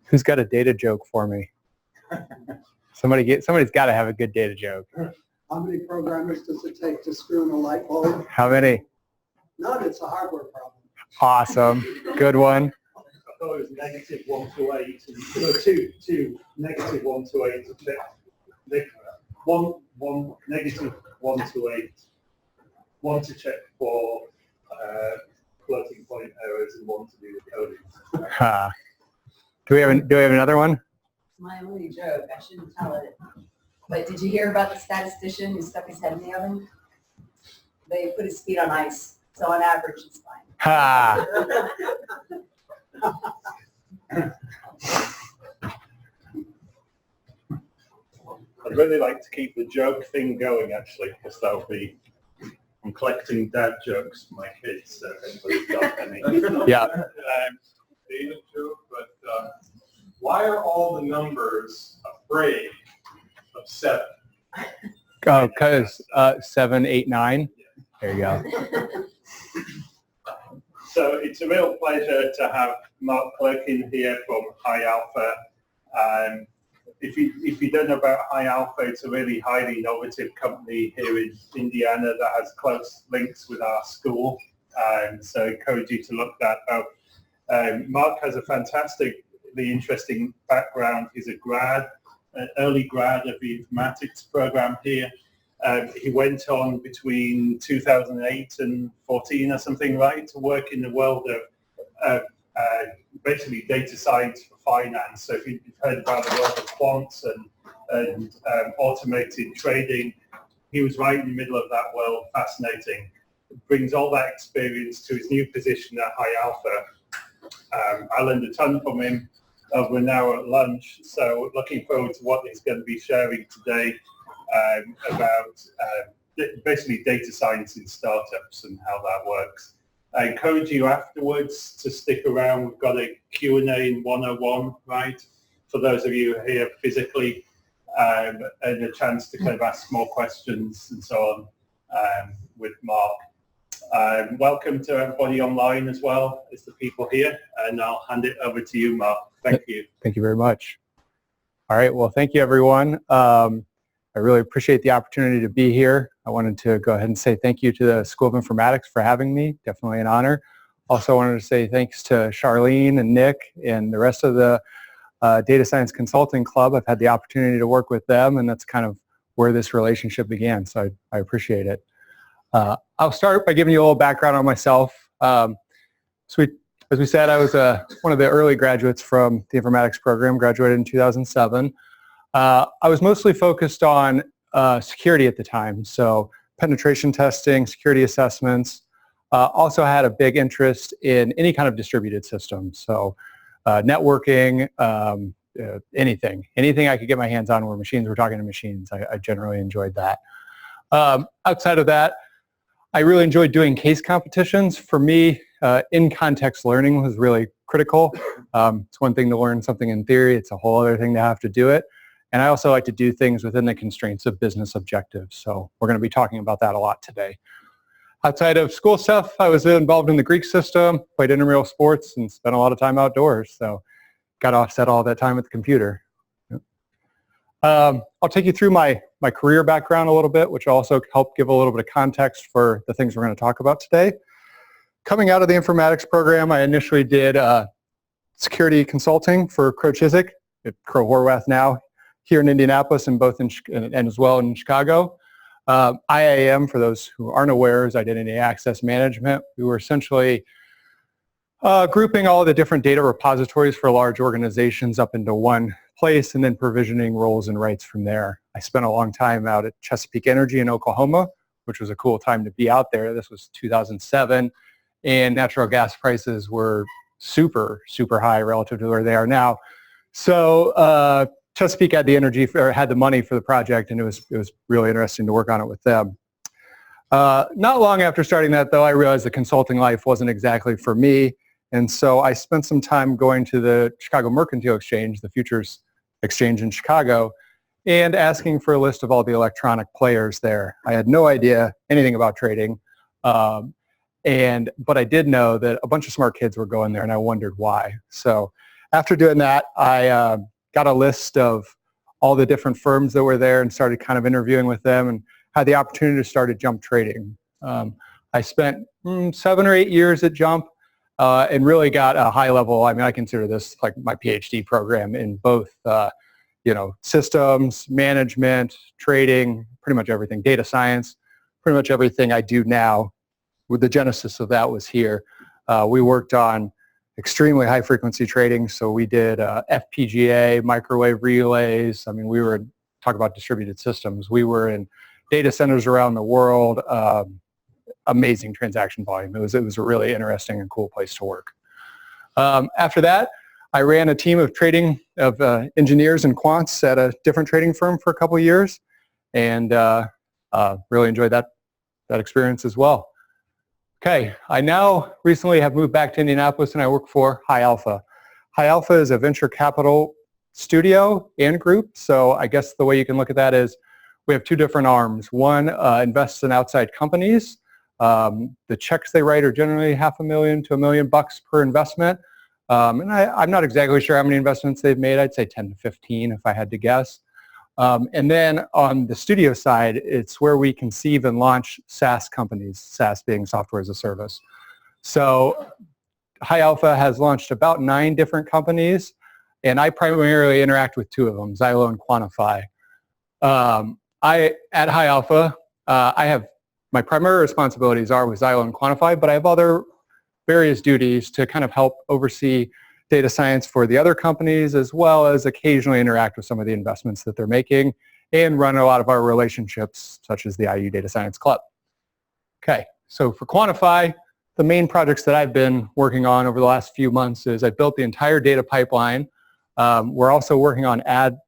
Who's got a data joke for me? Somebody's got to have a good data joke. How many programmers does it take to screw in a light bulb? How many? None, it's a hardware problem. Awesome. Good one. I thought it was negative 1 to 8. Two negative 1 to 8. One negative 1 to 8. One to check for floating point errors and one to do the coding. Do we have another one? My only joke, I shouldn't tell it. But did you hear about the statistician who stuck his head in the oven? They put his feet on ice, so on average it's fine. Ha! I'd really like to keep the joke thing going, actually, because I'm collecting dad jokes for my kids, so if anybody's got any. Yeah. Data joke, but why are all the numbers afraid of 7? Oh, because 7, 8, 9. There you go. So it's a real pleasure to have Mark Clerkin here from High Alpha. If you don't know about High Alpha, it's a really highly innovative company here in Indiana that has close links with our school. So I encourage you to look that up. Mark has a fantastically interesting background. He's a grad, an early grad of the informatics program here. He went on between 2008 and 14 or something, right, to work in the world of basically data science for finance. So if you've heard about the world of quants and automated trading, he was right in the middle of that world. Fascinating. Brings all that experience to his new position at High Alpha. I learned a ton from him over an hour at lunch, so looking forward to what he's going to be sharing today about basically data science in startups and how that works. I encourage you afterwards to stick around. We've got a Q&A in 101, right, for those of you here physically, and a chance to kind of ask more questions and so on with Mark. Welcome to everybody online as well as the people here, and I'll hand it over to you, Mark. Thank you. Thank you very much. All right, well, thank you, everyone. I really appreciate the opportunity to be here. I wanted to go ahead and say thank you to the School of Informatics for having me. Definitely an honor. Also wanted to say thanks to Charlene and Nick and the rest of the Data Science Consulting Club. I've had the opportunity to work with them, and that's kind of where this relationship began, so I appreciate it. I'll start by giving you a little background on myself. As we said, I was one of the early graduates from the informatics program, graduated in 2007. I was mostly focused on security at the time, so penetration testing, security assessments. Also had a big interest in any kind of distributed system, so networking, anything I could get my hands on where machines were talking to machines. I generally enjoyed that. Outside of that, I really enjoyed doing case competitions. For me, in-context learning was really critical. It's one thing to learn something in theory. It's a whole other thing to have to do it. And I also like to do things within the constraints of business objectives. So we're going to be talking about that a lot today. Outside of school stuff, I was involved in the Greek system, played intramural sports, and spent a lot of time outdoors. So got to offset all that time with the computer. I'll take you through my career background a little bit, which will also help give a little bit of context for the things we're going to talk about today. Coming out of the informatics program, I initially did security consulting for Crowe Chiswick at Crowe Horwath now, here in Indianapolis and as well in Chicago. IAM, for those who aren't aware, is Identity Access Management. We were essentially grouping all the different data repositories for large organizations up into one place and then provisioning roles and rights from there. I spent a long time out at Chesapeake Energy in Oklahoma, which was a cool time to be out there. This was 2007, and natural gas prices were super, super high relative to where they are now. So Chesapeake had the money for the project, and it was really interesting to work on it with them. Not long after starting that, though, I realized the consulting life wasn't exactly for me, and so I spent some time going to the Chicago Mercantile Exchange, the futures exchange in Chicago, and asking for a list of all the electronic players there. I had no idea anything about trading, but I did know that a bunch of smart kids were going there, and I wondered why. So after doing that, I got a list of all the different firms that were there and started kind of interviewing with them and had the opportunity to start at Jump Trading. I spent 7 or 8 years at Jump and really got a high level. I mean, I consider this like my PhD program in both, systems, management, trading, pretty much everything, data science, pretty much everything I do now. With the genesis of that was here. We worked on extremely high frequency trading. So we did FPGA, microwave relays. I mean, we were talking about distributed systems. We were in data centers around the world. Amazing transaction volume. It was a really interesting and cool place to work. After that, I ran a team of trading of engineers and quants at a different trading firm for a couple of years, and really enjoyed that experience as well. Okay, I now recently have moved back to Indianapolis and I work for High Alpha. High Alpha is a venture capital studio and group. So I guess the way you can look at that is we have 2 different arms. One invests in outside companies. The checks they write are generally $500,000 to $1 million per investment. And I'm not exactly sure how many investments they've made. I'd say 10 to 15 if I had to guess. And then on the studio side, it's where we conceive and launch SaaS companies, SaaS being software as a service. So High Alpha has launched about 9 different companies, and I primarily interact with 2 of them, Xylo and Quantify. At High Alpha, I have my primary responsibilities are with Xylo and Quantify, but I have other various duties to kind of help oversee data science for the other companies, as well as occasionally interact with some of the investments that they're making and run a lot of our relationships, such as the IU Data Science Club. Okay, so for Quantify, the main projects that I've been working on over the last few months is I built the entire data pipeline. We're also working on ad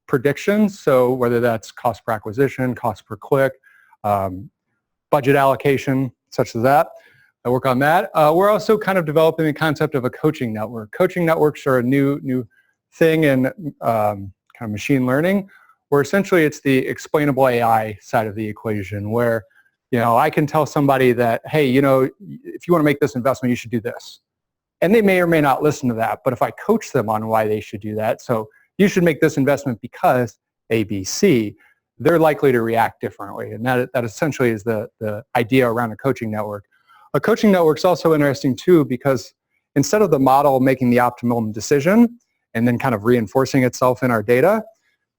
predictions, so whether that's cost per acquisition, cost per click, budget allocation, such as that. I work on that. We're also kind of developing the concept of a coaching network. Coaching networks are a new thing in kind of machine learning, where essentially it's the explainable AI side of the equation, where I can tell somebody that, hey, if you want to make this investment, you should do this. And they may or may not listen to that, but if I coach them on why they should do that, so you should make this investment because A, B, C, they're likely to react differently. And that essentially is the idea around a coaching network. A coaching network is also interesting too, because instead of the model making the optimum decision and then kind of reinforcing itself in our data,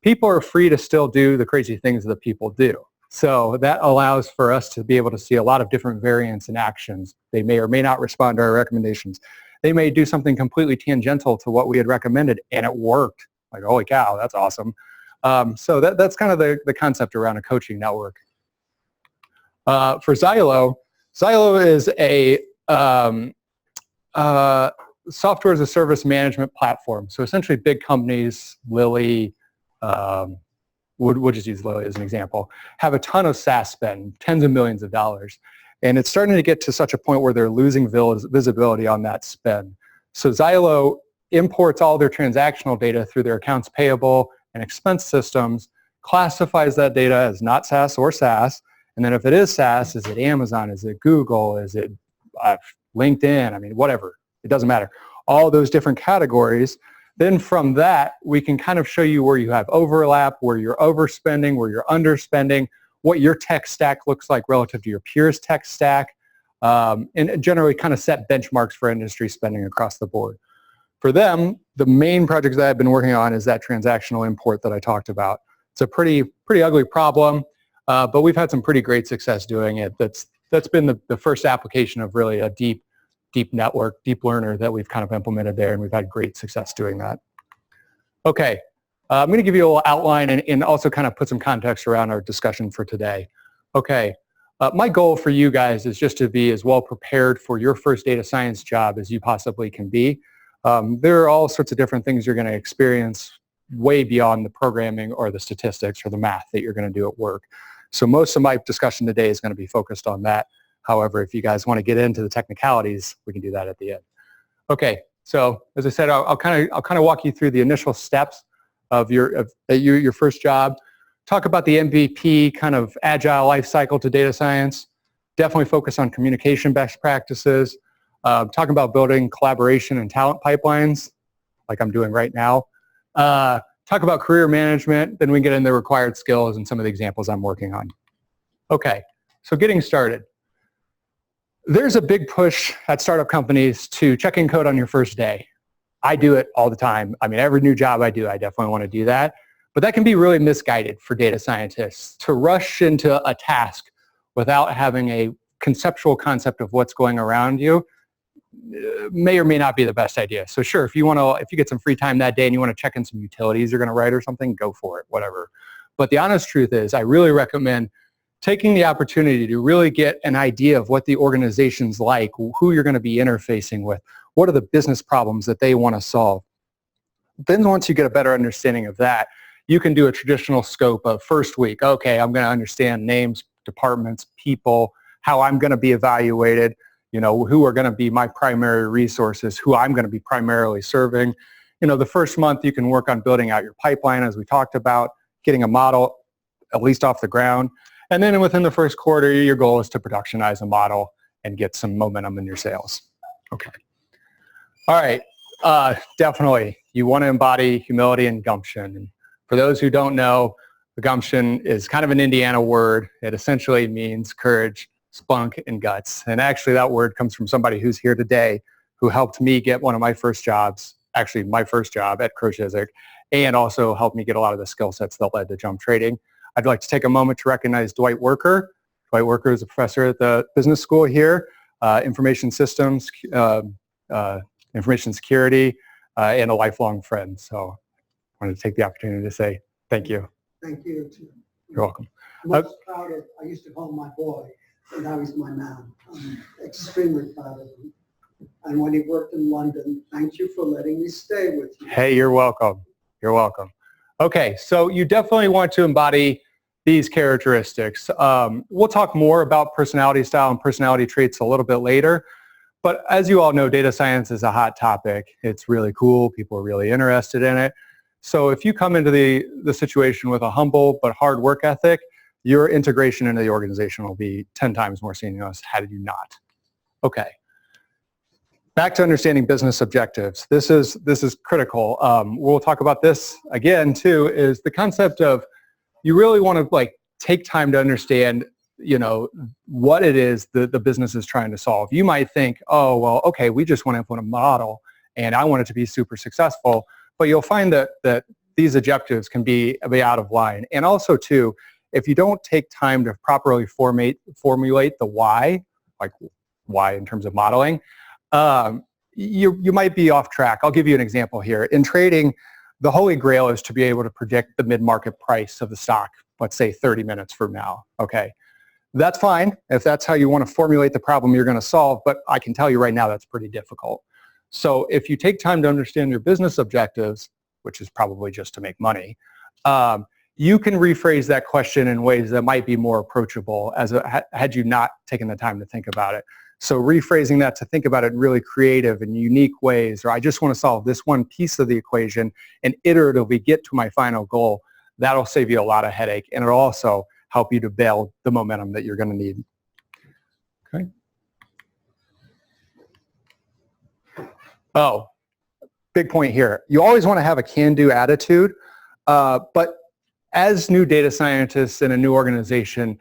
people are free to still do the crazy things that people do. So that allows for us to be able to see a lot of different variants and actions. They may or may not respond to our recommendations. They may do something completely tangential to what we had recommended, and it worked. Like, holy cow, that's awesome. So that's kind of the concept around a coaching network. For Xylo, Xylo is a software as a service management platform. So essentially big companies, Lilly, we'll just use Lilly as an example, have a ton of SaaS spend, tens of millions of dollars. And it's starting to get to such a point where they're losing visibility on that spend. So Xylo imports all their transactional data through their accounts payable and expense systems, classifies that data as not SaaS or SaaS, and then if it is SaaS, is it Amazon, is it Google, is it LinkedIn, I mean, whatever, it doesn't matter. All those different categories. Then from that, we can kind of show you where you have overlap, where you're overspending, where you're underspending, what your tech stack looks like relative to your peers' tech stack, and generally kind of set benchmarks for industry spending across the board. For them, the main projects that I've been working on is that transactional import that I talked about. It's a pretty ugly problem. But we've had some pretty great success doing it. That's been the first application of really a deep network, deep learner that we've kind of implemented there, and we've had great success doing that. Okay, I'm going to give you a little outline and also kind of put some context around our discussion for today. Okay, my goal for you guys is just to be as well prepared for your first data science job as you possibly can be. There are all sorts of different things you're going to experience way beyond the programming or the statistics or the math that you're going to do at work. So most of my discussion today is going to be focused on that. However, if you guys want to get into the technicalities, we can do that at the end. Okay, so as I said, I'll kind of walk you through the initial steps of your first job. Talk about the MVP kind of agile life cycle to data science. Definitely focus on communication best practices. Talk about building collaboration and talent pipelines. like I'm doing right now. Talk about career management, then we get into the required skills and some of the examples I'm working on. Okay, so getting started. There's a big push at startup companies to check in code on your first day. I do it all the time. I mean, every new job I do, I definitely want to do that. But that can be really misguided for data scientists to rush into a task without having a conceptual concept of what's going around you. May or may not be the best idea. So sure, if you get some free time that day and you want to check in some utilities you're going to write or something, go for it, whatever. But the honest truth is, I really recommend taking the opportunity to really get an idea of what the organization's like, who you're going to be interfacing with, what are the business problems that they want to solve. Then once you get a better understanding of that, you can do a traditional scope of first week. Okay, I'm going to understand names, departments, people, how I'm going to be evaluated, who are going to be my primary resources, who I'm going to be primarily serving. The first month you can work on building out your pipeline, as we talked about, getting a model at least off the ground. And then within the first quarter, your goal is to productionize a model and get some momentum in your sales. Okay. All right. Definitely, you want to embody humility and gumption. And for those who don't know, the gumption is kind of an Indiana word. It essentially means courage, spunk, and guts. And actually that word comes from somebody who's here today who helped me get one of my first jobs, actually my first job at Clerkin, and also helped me get a lot of the skill sets that led to jump trading. I'd like to take a moment to recognize Dwight Worker. Dwight Worker is a professor at the business school here, information systems, information security, and a lifelong friend. So I wanted to take the opportunity to say thank you. Thank you. You're welcome. I'm most proud of, I used to call him my boy, and now he's my man. I'm extremely proud of him. And when he worked in London, thank you for letting me stay with you. Hey, you're welcome. You're welcome. Okay, so you definitely want to embody these characteristics. We'll talk more about personality style and personality traits a little bit later. But as you all know, data science is a hot topic. It's really cool. People are really interested in it. So if you come into the situation with a humble but hard work ethic, your integration into the organization will be 10 times more seamless had you not. Okay. Back to understanding business objectives. This is critical. We'll talk about this again too, is the concept of you really want to take time to understand what it is the business is trying to solve. You might think, oh, well, okay, we just want to implement a model and I want it to be super successful, but you'll find that these objectives can be out of line. And also too, if you don't take time to properly formulate the why, like why in terms of modeling, you might be off track. I'll give you an example here. In trading, the holy grail is to be able to predict the mid-market price of the stock, let's say 30 minutes from now, okay? That's fine if that's how you want to formulate the problem you're going to solve, but I can tell you right now that's pretty difficult. So if you take time to understand your business objectives, which is probably just to make money, you can rephrase that question in ways that might be more approachable had you not taken the time to think about it. So rephrasing that to think about it in really creative and unique ways, or I just want to solve this one piece of the equation and iteratively get to my final goal, that'll save you a lot of headache, and it'll also help you to build the momentum that you're going to need. Okay. Oh, big point here. You always want to have a can-do attitude, but as new data scientists in a new organization,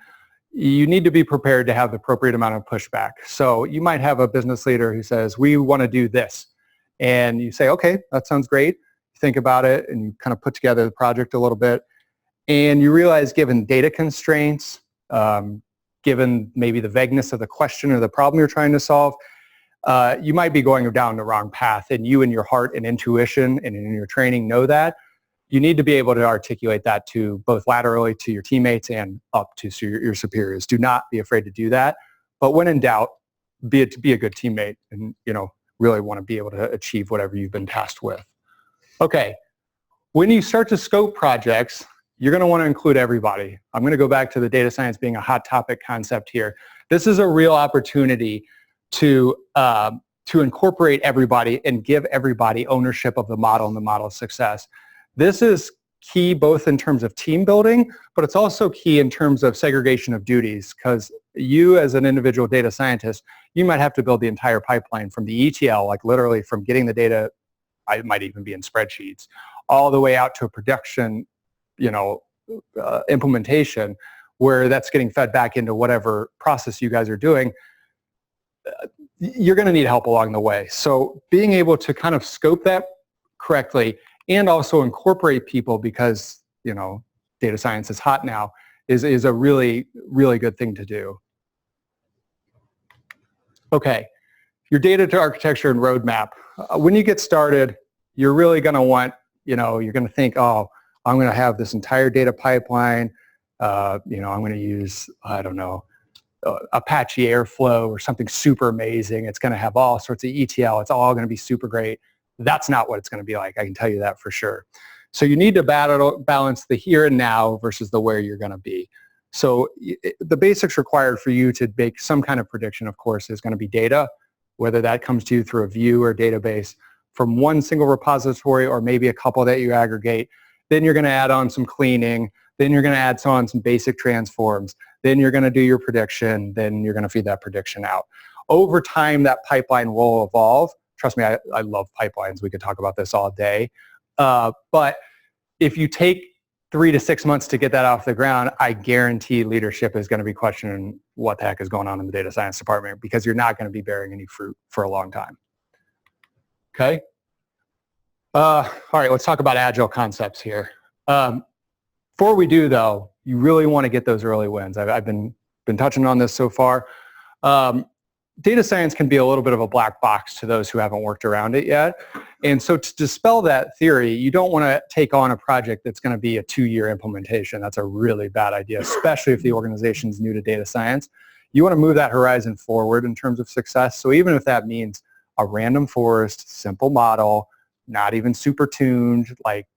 you need to be prepared to have the appropriate amount of pushback. So you might have a business leader who says, we want to do this. And you say, okay, that sounds great. You think about it and you kind of put together the project a little bit. And you realize given data constraints, given maybe the vagueness of the question or the problem you're trying to solve, you might be going down the wrong path. And you in your heart and intuition and in your training know that. You need to be able to articulate that to both laterally to your teammates and up to your superiors. Do not be afraid to do that. But when in doubt, be a good teammate and really want to be able to achieve whatever you've been tasked with. Okay, when you start to scope projects, you're going to want to include everybody. I'm going to go back to the data science being a hot topic concept here. This is a real opportunity to incorporate everybody and give everybody ownership of the model and the model's success. This is key both in terms of team building, but it's also key in terms of segregation of duties, because you as an individual data scientist, you might have to build the entire pipeline from the ETL, like literally from getting the data it might even be in spreadsheets, all the way out to a production, implementation where that's getting fed back into whatever process you guys are doing, you're going to need help along the way. So being able to kind of scope that correctly and also incorporate people, because, data science is hot now, is a really, really good thing to do. Okay, your data to architecture and roadmap. When you get started, you're really going to want, you're going to think, oh, I'm going to have this entire data pipeline. I'm going to use, I don't know, Apache Airflow or something super amazing. It's going to have all sorts of ETL. It's all going to be super great. That's not what it's going to be like. I can tell you that for sure. So you need to balance the here and now versus the where you're going to be. So the basics required for you to make some kind of prediction, of course, is going to be data, whether that comes to you through a view or database from one single repository or maybe a couple that you aggregate. Then you're going to add on some cleaning. Then you're going to add on some basic transforms. Then you're going to do your prediction. Then you're going to feed that prediction out. Over time, that pipeline will evolve. Trust me, I love pipelines. We could talk about this all day. But if you take 3 to 6 months to get that off the ground, I guarantee leadership is going to be questioning what the heck is going on in the data science department, because you're not going to be bearing any fruit for a long time. Okay? All right, let's talk about agile concepts here. Before we do, though, you really want to get those early wins. I've been touching on this so far. Data science can be a little bit of a black box to those who haven't worked around it yet. And so to dispel that theory, you don't want to take on a project that's going to be a 2-year implementation. That's a really bad idea, especially if the organization's new to data science. You want to move that horizon forward in terms of success. So even if that means a random forest, simple model, not even super tuned, like,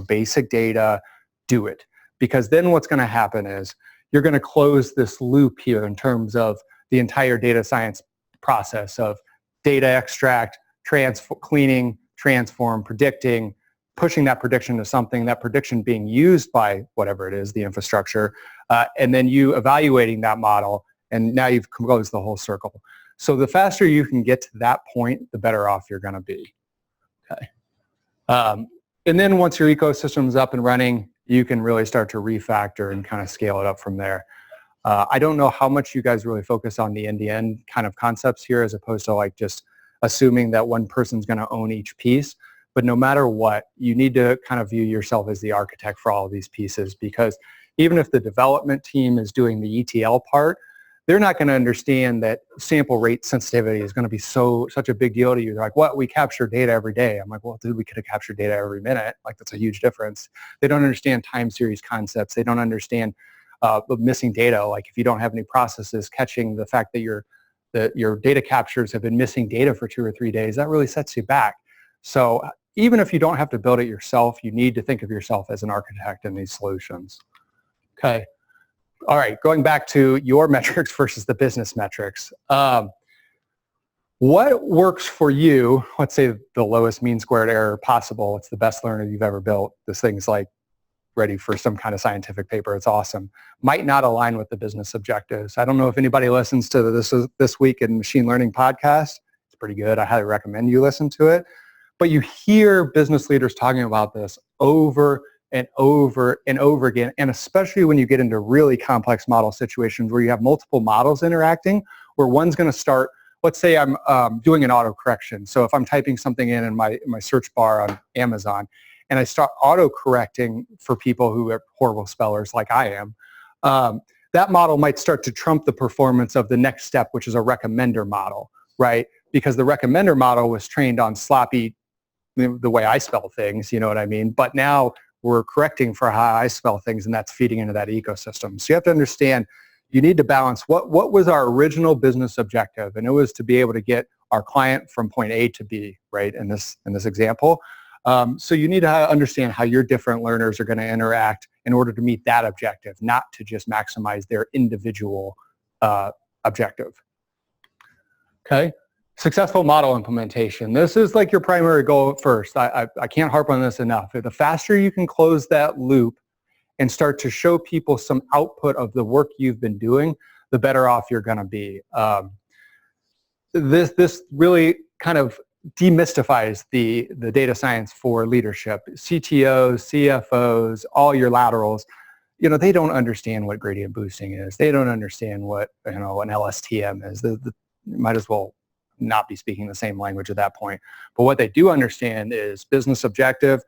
basic data, do it. Because then what's going to happen is you're going to close this loop here in terms of the entire data science process of data extract, cleaning, transform, predicting, pushing that prediction to something, that prediction being used by whatever it is, the infrastructure, and then you evaluating that model, and now you've closed the whole circle. So the faster you can get to that point, the better off you're going to be. Okay. And then once your ecosystem is up and running, you can really start to refactor and kind of scale it up from there. I don't know how much you guys really focus on the end-to-end kind of concepts here, as opposed to like just assuming that one person's going to own each piece. But no matter what, you need to kind of view yourself as the architect for all of these pieces, because even if the development team is doing the ETL part, they're not going to understand that sample rate sensitivity is going to be such a big deal to you. They're like, what? We capture data every day. I'm like, well, dude, we could have captured data every minute. Like, that's a huge difference. They don't understand time series concepts. They don't understand missing data. Like, if you don't have any processes catching the fact that your data captures have been missing data for 2 or 3 days, that really sets you back. So even if you don't have to build it yourself, you need to think of yourself as an architect in these solutions. Okay. All right, going back to your metrics versus the business metrics. What works for you? Let's say the lowest mean squared error possible. It's the best learner you've ever built. This thing's like ready for some kind of scientific paper. It's awesome. Might not align with the business objectives. I don't know if anybody listens to this Week in Machine Learning podcast. It's pretty good. I highly recommend you listen to it. But you hear business leaders talking about this over and over and over again, and especially when you get into really complex model situations where you have multiple models interacting, where one's going to start, let's say I'm doing an autocorrection. So if I'm typing something in my search bar on Amazon, and I start auto-correcting for people who are horrible spellers like I am, that model might start to trump the performance of the next step, which is a recommender model, right? Because the recommender model was trained on sloppy, the way I spell things, you know what I mean? But now we're correcting for how I spell things, and that's feeding into that ecosystem. So you have to understand, you need to balance what was our original business objective, and it was to be able to get our client from point A to B, right, in this example. So you need to understand how your different learners are going to interact in order to meet that objective, not to just maximize their individual objective. Okay? Successful model implementation. This is like your primary goal at first. I can't harp on this enough. The faster you can close that loop and start to show people some output of the work you've been doing, the better off you're going to be. This really kind of demystifies the data science for leadership. CTOs, CFOs, all your laterals, they don't understand what gradient boosting is. They don't understand what, an LSTM is. Might as well not be speaking the same language at that point. But what they do understand is business objective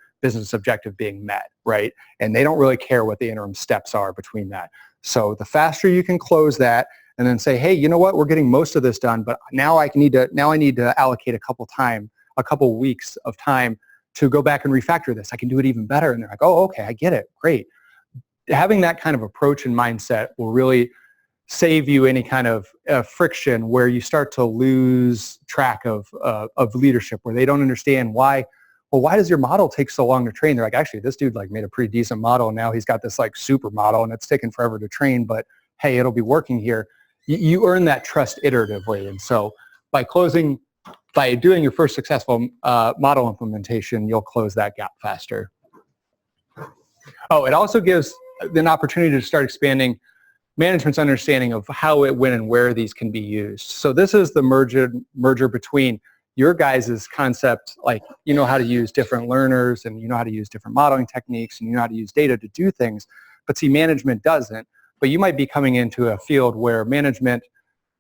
being met, right? And they don't really care what the interim steps are between that. So the faster you can close that and then say, hey, you know what, we're getting most of this done, but now I need to allocate a couple weeks of time to go back and refactor this. I can do it even better. And they're like, oh, okay, I get it. Great. Having that kind of approach and mindset will really save you any kind of friction where you start to lose track of leadership, where they don't understand why does your model take so long to train? They're like, actually, this dude made a pretty decent model, and now he's got this super model, and it's taken forever to train, but hey, it'll be working here. You earn that trust iteratively. And so by doing your first successful model implementation, you'll close that gap faster. Oh, it also gives an opportunity to start expanding management's understanding of how, when, and where these can be used. So this is the merger between your guys' concept, you know how to use different learners, and you know how to use different modeling techniques, and you know how to use data to do things, but see, management doesn't. But you might be coming into a field where management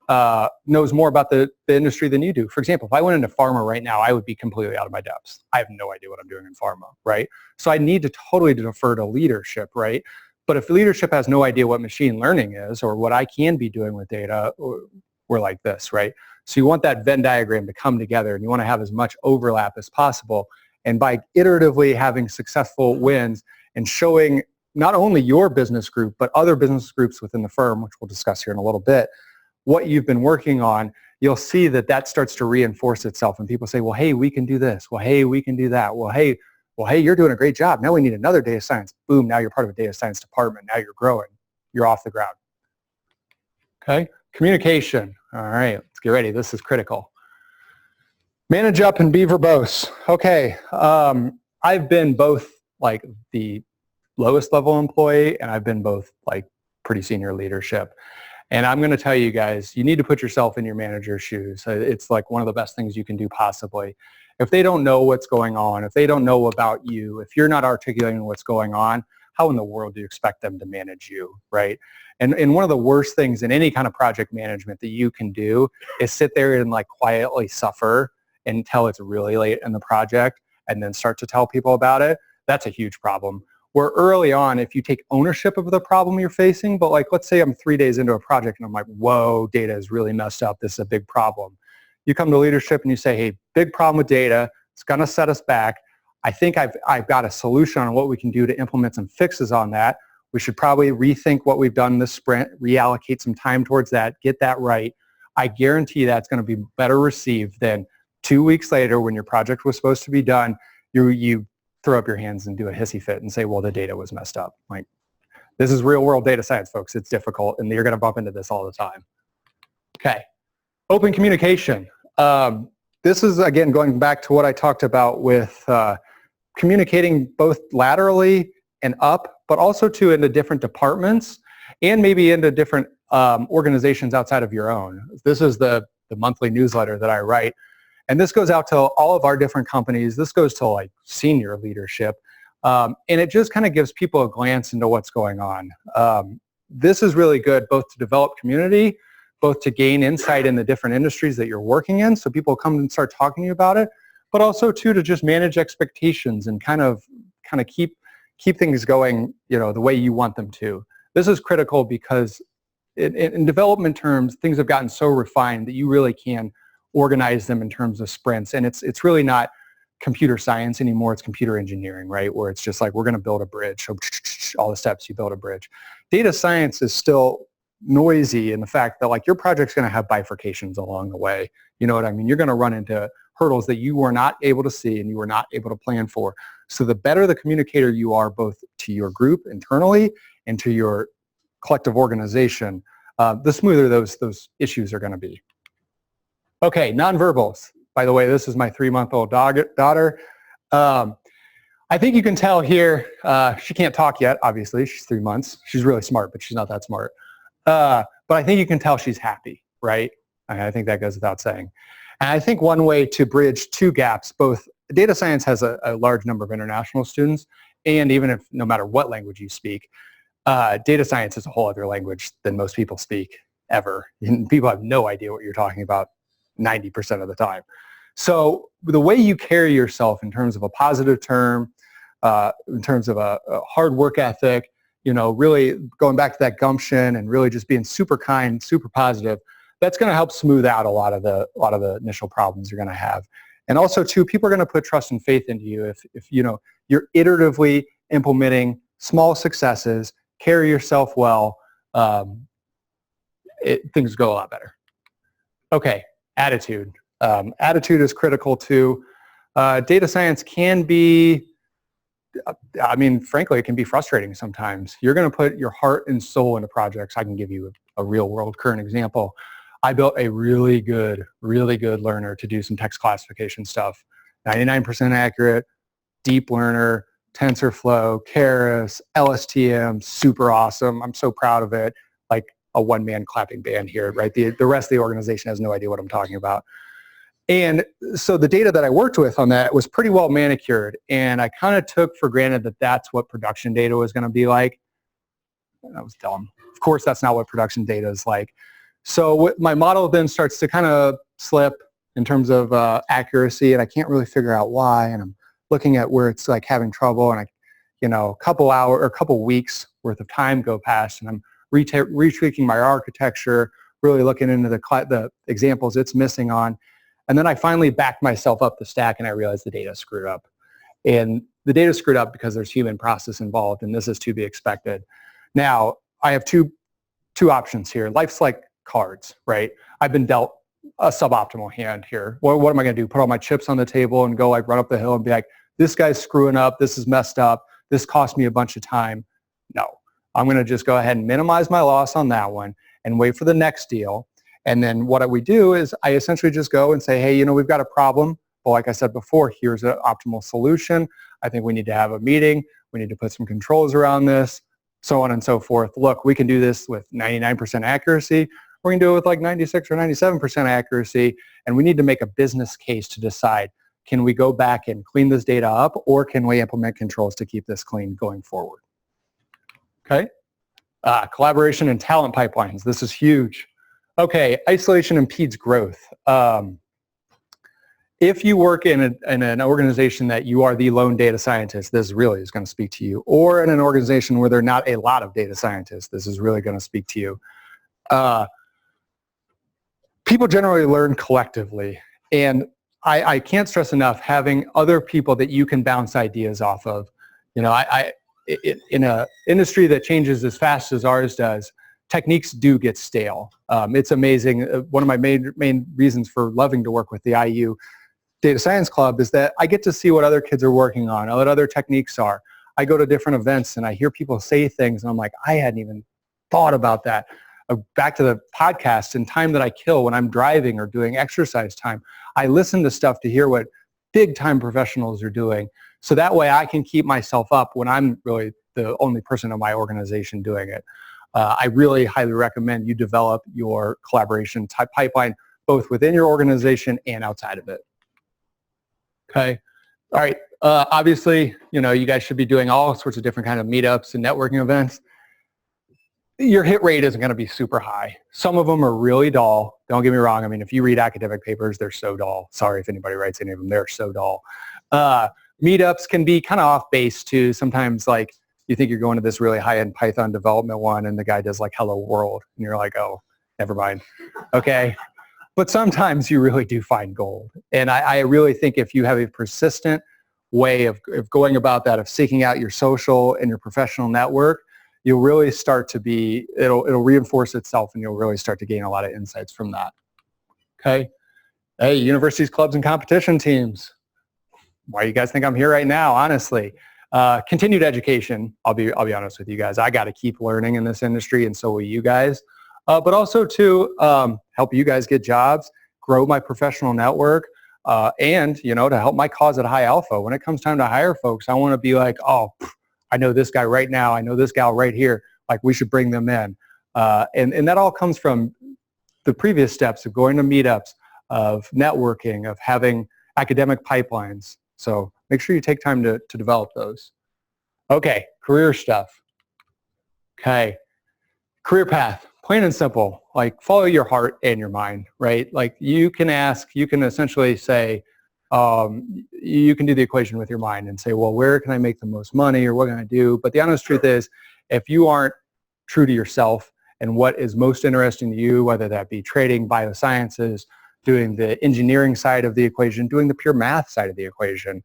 knows more about the industry than you do. For example, if I went into pharma right now, I would be completely out of my depths. I have no idea what I'm doing in pharma, right? So I need to totally defer to leadership, right? But if leadership has no idea what machine learning is or what I can be doing with data, we're like this, right? So you want that Venn diagram to come together, and you want to have as much overlap as possible. And by iteratively having successful wins and showing not only your business group, but other business groups within the firm, which we'll discuss here in a little bit, what you've been working on, you'll see that starts to reinforce itself. And people say, well, hey, we can do this. Well, hey, we can do that. Well, hey, you're doing a great job. Now we need another data science. Boom, now you're part of a data science department. Now you're growing. You're off the ground. Okay, communication. All right, let's get ready. This is critical. Manage up and be verbose. Okay, I've been both the lowest level employee, and I've been both pretty senior leadership. And I'm going to tell you guys, you need to put yourself in your manager's shoes. It's one of the best things you can do possibly. If they don't know what's going on, if they don't know about you, if you're not articulating what's going on, how in the world do you expect them to manage you, right? And one of the worst things in any kind of project management that you can do is sit there and quietly suffer until it's really late in the project and then start to tell people about it. That's a huge problem. Where early on, if you take ownership of the problem you're facing, but let's say I'm 3 days into a project and I'm like, whoa, data is really messed up. This is a big problem. You come to leadership and you say, hey, big problem with data. It's going to set us back. I think I've got a solution on what we can do to implement some fixes on that. We should probably rethink what we've done this sprint, reallocate some time towards that, get that right. I guarantee that's going to be better received than 2 weeks later when your project was supposed to be done, you throw up your hands and do a hissy fit and say, well, the data was messed up. This is real world data science, folks. It's difficult, and you're going to bump into this all the time. Okay, open communication. This is, again, going back to what I talked about with communicating both laterally and up, but also into different departments and maybe into different organizations outside of your own. This is the monthly newsletter that I write. And this goes out to all of our different companies. This goes to senior leadership. And it just kind of gives people a glance into what's going on. This is really good both to develop community, both to gain insight in the different industries that you're working in, so people come and start talking to you about it, but also too to just manage expectations and kind of keep things going, the way you want them to. This is critical because in development terms, things have gotten so refined that you really can organize them in terms of sprints, and it's really not computer science anymore. It's computer engineering, right? Where it's just we're going to build a bridge. So all the steps, you build a bridge. Data science is still noisy in the fact that your project's going to have bifurcations along the way. You know what I mean? You're going to run into hurdles that you were not able to see and you were not able to plan for. So the better the communicator you are, both to your group internally and to your collective organization, the smoother those issues are going to be. Okay, nonverbals. By the way, this is my 3-month-old daughter. I think you can tell here, she can't talk yet, obviously. She's 3 months. She's really smart, but she's not that smart. But I think you can tell she's happy, right? I think that goes without saying. And I think one way to bridge two gaps, both data science has a large number of international students, and even if no matter what language you speak, data science is a whole other language than most people speak ever. And people have no idea what you're talking about 90% of the time. So the way you carry yourself in terms of a positive term, in terms of a hard work ethic, really going back to that gumption and really just being super kind, super positive, that's going to help smooth out a lot of the initial problems you're going to have. And also, too, people are going to put trust and faith into you if you're iteratively implementing small successes, carry yourself well, things go a lot better. Okay, attitude. Attitude is critical too. Data science can be, frankly, it can be frustrating sometimes. You're going to put your heart and soul into projects. I can give you a real world current example. I built a really good learner to do some text classification stuff. 99% accurate, deep learner, TensorFlow, Keras, LSTM, super awesome. I'm so proud of it. Like a one-man clapping band here, right? The rest of the organization has no idea what I'm talking about. And so the data that I worked with on that was pretty well manicured, and I kind of took for granted that that's what production data was going to be like. That was dumb. Of course, that's not what production data is like. So my model then starts to kind of slip in terms of accuracy, and I can't really figure out why, and I'm looking at where it's like having trouble, and a couple weeks worth of time go past, and I'm retweaking my architecture, really looking into the examples it's missing on. And then I finally backed myself up the stack and I realized the data screwed up. And the data screwed up because there's human process involved, and this is to be expected. Now, I have two options here. Life's like cards, right? I've been dealt a suboptimal hand here. What am I going to do? Put all my chips on the table and go run up the hill and be like, this guy's screwing up, this is messed up, this cost me a bunch of time. No. I'm going to just go ahead and minimize my loss on that one and wait for the next deal. And then what we do is I essentially just go and say, hey, we've got a problem. Well, like I said before, here's an optimal solution. I think we need to have a meeting. We need to put some controls around this, so on and so forth. Look, we can do this with 99% accuracy. We're going to do it with like 96 or 97% accuracy. And we need to make a business case to decide, can we go back and clean this data up, or can we implement controls to keep this clean going forward? Okay. Collaboration and talent pipelines. This is huge. Okay, isolation impedes growth. If you work in an organization that you are the lone data scientist, this really is going to speak to you. Or in an organization where there are not a lot of data scientists, this is really going to speak to you. People generally learn collectively. And I can't stress enough having other people that you can bounce ideas off of. In an industry that changes as fast as ours does, techniques do get stale. It's amazing. One of my main reasons for loving to work with the IU Data Science Club is that I get to see what other kids are working on, what other techniques are. I go to different events and I hear people say things and I'm like, I hadn't even thought about that. Back to the podcast and time that I kill when I'm driving or doing exercise time, I listen to stuff to hear what big time professionals are doing. So that way I can keep myself up when I'm really the only person in my organization doing it. I really highly recommend you develop your collaboration type pipeline both within your organization and outside of it. Okay. All right. Obviously, you guys should be doing all sorts of different kind of meetups and networking events. Your hit rate isn't going to be super high. Some of them are really dull. Don't get me wrong. I mean, if you read academic papers, they're so dull. Sorry if anybody writes any of them. They're so dull. Meetups can be kind of off base too. Sometimes like you think you're going to this really high-end Python development one and the guy does like hello world and you're like, oh, never mind. Okay. But sometimes you really do find gold. And I really think if you have a persistent way of going about that, of seeking out your social and your professional network, you'll really start to it'll reinforce itself and you'll really start to gain a lot of insights from that. Okay. Hey, universities, clubs, and competition teams. Why do you guys think I'm here right now, honestly? Continued education, I'll be honest with you guys. I got to keep learning in this industry, and so will you guys. But also to help you guys get jobs, grow my professional network, and to help my cause at High Alpha. When it comes time to hire folks, I want to be like, oh, I know this guy right now. I know this gal right here. Like we should bring them in. And that all comes from the previous steps of going to meetups, of networking, of having academic pipelines. So make sure you take time to develop those. Okay, career stuff. Okay, career path, plain and simple, like follow your heart and your mind, right? Like you can essentially say, you can do the equation with your mind and say, well, where can I make the most money or what can I do? But the honest truth is, if you aren't true to yourself and what is most interesting to you, whether that be trading, biosciences, doing the engineering side of the equation, doing the pure math side of the equation,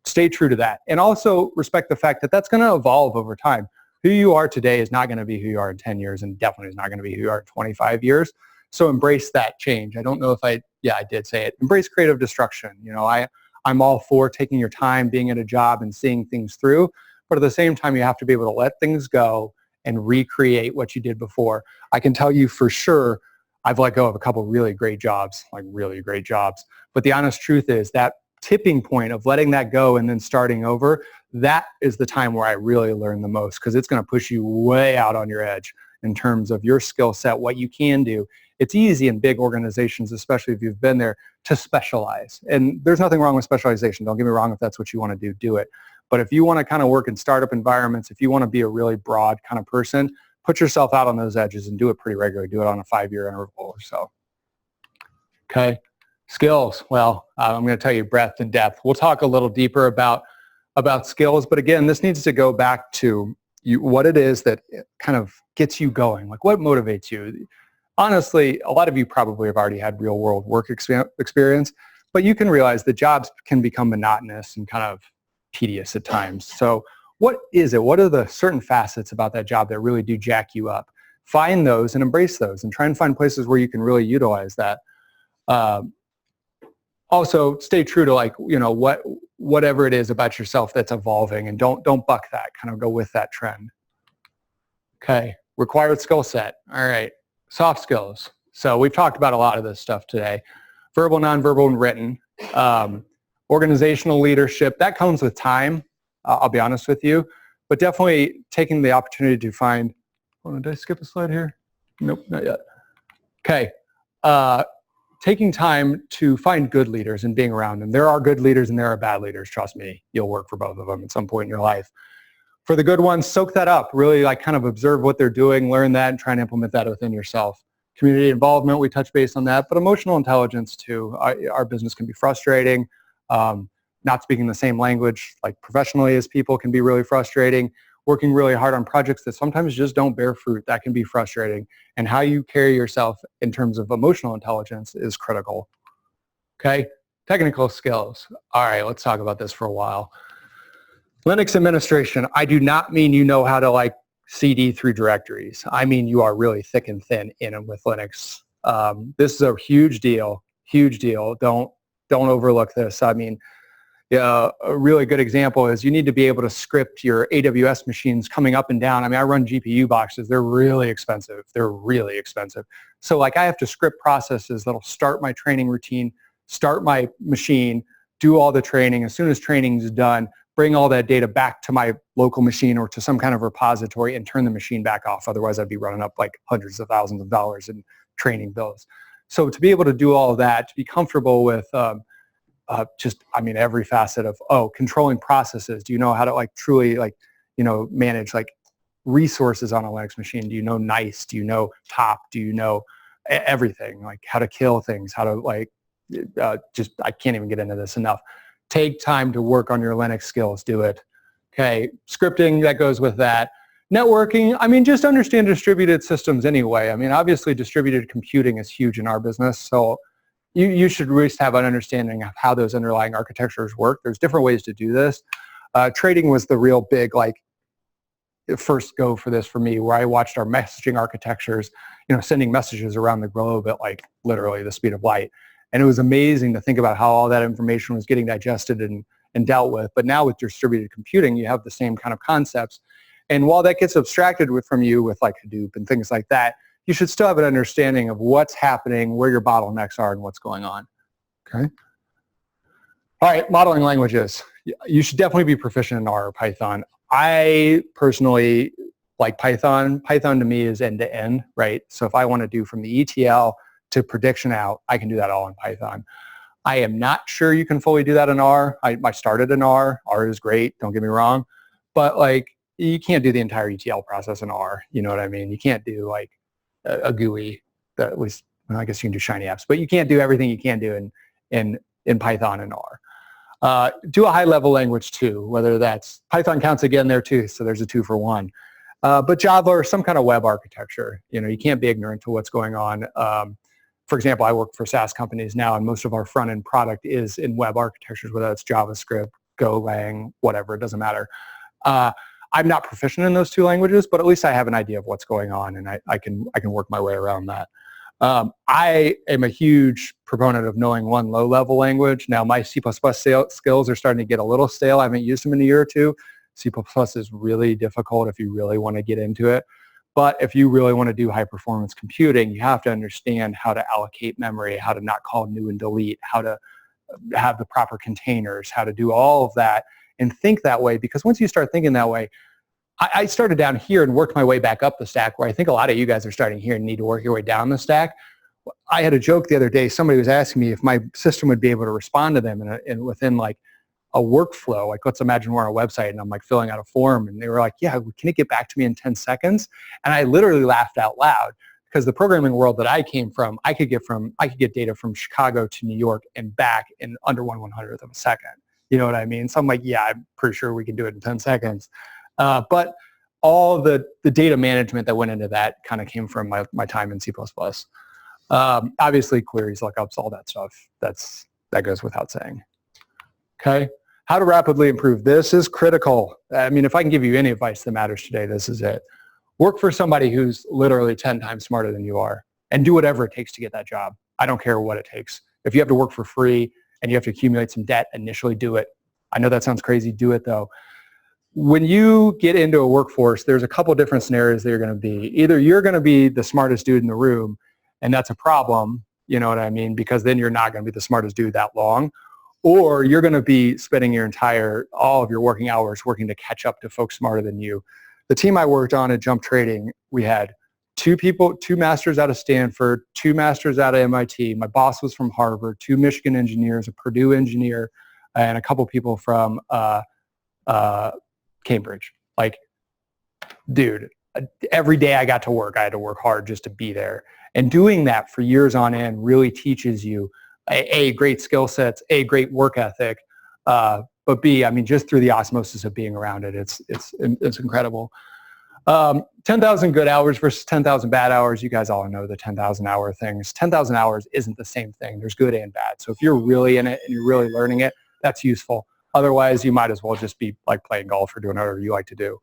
stay true to that. And also respect the fact that that's going to evolve over time. Who you are today is not going to be who you are in 10 years and definitely is not going to be who you are in 25 years. So embrace that change. I don't know if I did say it. Embrace creative destruction. You know, I'm all for taking your time, being at a job and seeing things through. But at the same time, you have to be able to let things go and recreate what you did before. I can tell you for sure, I've let go of a couple really great jobs, like really great jobs. But the honest truth is that tipping point of letting that go and then starting over, that is the time where I really learn the most, because it's going to push you way out on your edge in terms of your skill set, what you can do. It's easy in big organizations, especially if you've been there, to specialize. And there's nothing wrong with specialization. Don't get me wrong. If that's what you want to do it. But if you want to kind of work in startup environments, if you want to be a really broad kind of person, put yourself out on those edges and do it pretty regularly. Do it on a 5-year interval or so. Okay. Skills. Well, I'm going to tell you breadth and depth. We'll talk a little deeper about skills. But again, this needs to go back to what it is that kind of gets you going. Like what motivates you? Honestly, a lot of you probably have already had real world work experience, but you can realize that jobs can become monotonous and kind of tedious at times. So what is it? What are the certain facets about that job that really do jack you up? Find those and embrace those and try and find places where you can really utilize that. Also, stay true to like, you know, whatever it is about yourself that's evolving, and don't buck that. Kind of go with that trend. Okay, required skill set. All right, soft skills. So we've talked about a lot of this stuff today. Verbal, nonverbal, and written. Organizational leadership, that comes with time, I'll be honest with you, but definitely taking the opportunity to find, did I skip a slide here? Nope, not yet. Okay, taking time to find good leaders and being around them. There are good leaders and there are bad leaders, trust me. You'll work for both of them at some point in your life. For the good ones, soak that up, really like kind of observe what they're doing, learn that, and try and implement that within yourself. Community involvement, we touched base on that, but emotional intelligence too. Our business can be frustrating. Not speaking the same language like professionally as people can be really frustrating. Working really hard on projects that sometimes just don't bear fruit, that can be frustrating. And how you carry yourself in terms of emotional intelligence is critical. Okay, technical skills. All right, let's talk about this for a while. Linux administration, I do not mean you know how to like CD through directories. I mean you are really thick and thin in and with Linux. This is a huge deal, huge deal. Don't overlook this. I mean, a really good example is you need to be able to script your AWS machines coming up and down. I mean, I run GPU boxes. They're really expensive. They're really expensive. So like I have to script processes that'll start my training routine, start my machine, do all the training. As soon as training is done, bring all that data back to my local machine or to some kind of repository and turn the machine back off. Otherwise, I'd be running up like hundreds of thousands of dollars in training bills. So to be able to do all of that, to be comfortable with every facet of, controlling processes. Do you know how to like truly like, you know, manage like resources on a Linux machine? Do you know nice? Do you know top? Do you know everything? Like how to kill things, how to like, I can't even get into this enough. Take time to work on your Linux skills. Do it. Okay. Scripting, that goes with that. Networking, I mean, just understand distributed systems anyway. I mean, obviously distributed computing is huge in our business. So you should at least have an understanding of how those underlying architectures work. There's different ways to do this. Trading was the real big, like, first go for this for me, where I watched our messaging architectures, you know, sending messages around the globe at like literally the speed of light. And it was amazing to think about how all that information was getting digested and dealt with. But now with distributed computing, you have the same kind of concepts. And while that gets abstracted from you with like Hadoop and things like that, you should still have an understanding of what's happening, where your bottlenecks are, and what's going on. Okay. All right, modeling languages. You should definitely be proficient in R or Python. I personally like Python. Python to me is end-to-end, right? So if I want to do from the ETL to prediction out, I can do that all in Python. I am not sure you can fully do that in R. I started in R. R is great, don't get me wrong. But like, you can't do the entire ETL process in R. You know what I mean? You can't do like a GUI that was, well, I guess you can do Shiny apps, but you can't do everything you can do in Python and R. Do a high level language too, whether that's, Python counts again there too, so there's a 2 for 1. But Java or some kind of web architecture, you know, you can't be ignorant to what's going on. For example, I work for SaaS companies now, and most of our front-end product is in web architectures, whether it's JavaScript, Golang, whatever, it doesn't matter. I'm not proficient in those 2 languages, but at least I have an idea of what's going on, and I can work my way around that. I am a huge proponent of knowing one low-level language. Now, my C++ skills are starting to get a little stale. I haven't used them in a year or 2. C++ is really difficult if you really want to get into it. But if you really want to do high-performance computing, you have to understand how to allocate memory, how to not call new and delete, how to have the proper containers, how to do all of that, and think that way. Because once you start thinking that way, I started down here and worked my way back up the stack, where I think a lot of you guys are starting here and need to work your way down the stack. I had a joke the other day. Somebody was asking me if my system would be able to respond to them in within like a workflow. Like, let's imagine we're on a website and I'm like filling out a form, and they were like, yeah, can it get back to me in 10 seconds? And I literally laughed out loud, because the programming world that I came from, I could get data from Chicago to New York and back in under 1/100th of a second. You know what I mean? So I'm like, yeah, I'm pretty sure we can do it in 10 seconds. But all the data management that went into that kind of came from my time in C++. Obviously, queries, lookups, all that stuff, that goes without saying. Okay? How to rapidly improve. This is critical. I mean, if I can give you any advice that matters today, this is it. Work for somebody who's literally 10 times smarter than you are, and do whatever it takes to get that job. I don't care what it takes. If you have to work for free and you have to accumulate some debt, initially do it. I know that sounds crazy. Do it, though. When you get into a workforce, there's a couple different scenarios that you're going to be. Either you're going to be the smartest dude in the room, and that's a problem, you know what I mean, because then you're not going to be the smartest dude that long. Or you're going to be spending all of your working hours working to catch up to folks smarter than you. The team I worked on at Jump Trading, we had 2 masters out of Stanford, 2 masters out of MIT. My boss was from Harvard, 2 Michigan engineers, a Purdue engineer, and a couple people from Cambridge. Like, dude, every day I got to work, I had to work hard just to be there. And doing that for years on end really teaches you A, great skill sets, A, great work ethic, but B, I mean, just through the osmosis of being around it, it's incredible. 10,000 good hours versus 10,000 bad hours. You guys all know the 10,000 hour things. 10,000 hours isn't the same thing. There's good and bad. So if you're really in it and you're really learning it, that's useful. Otherwise, you might as well just be like playing golf or doing whatever you like to do.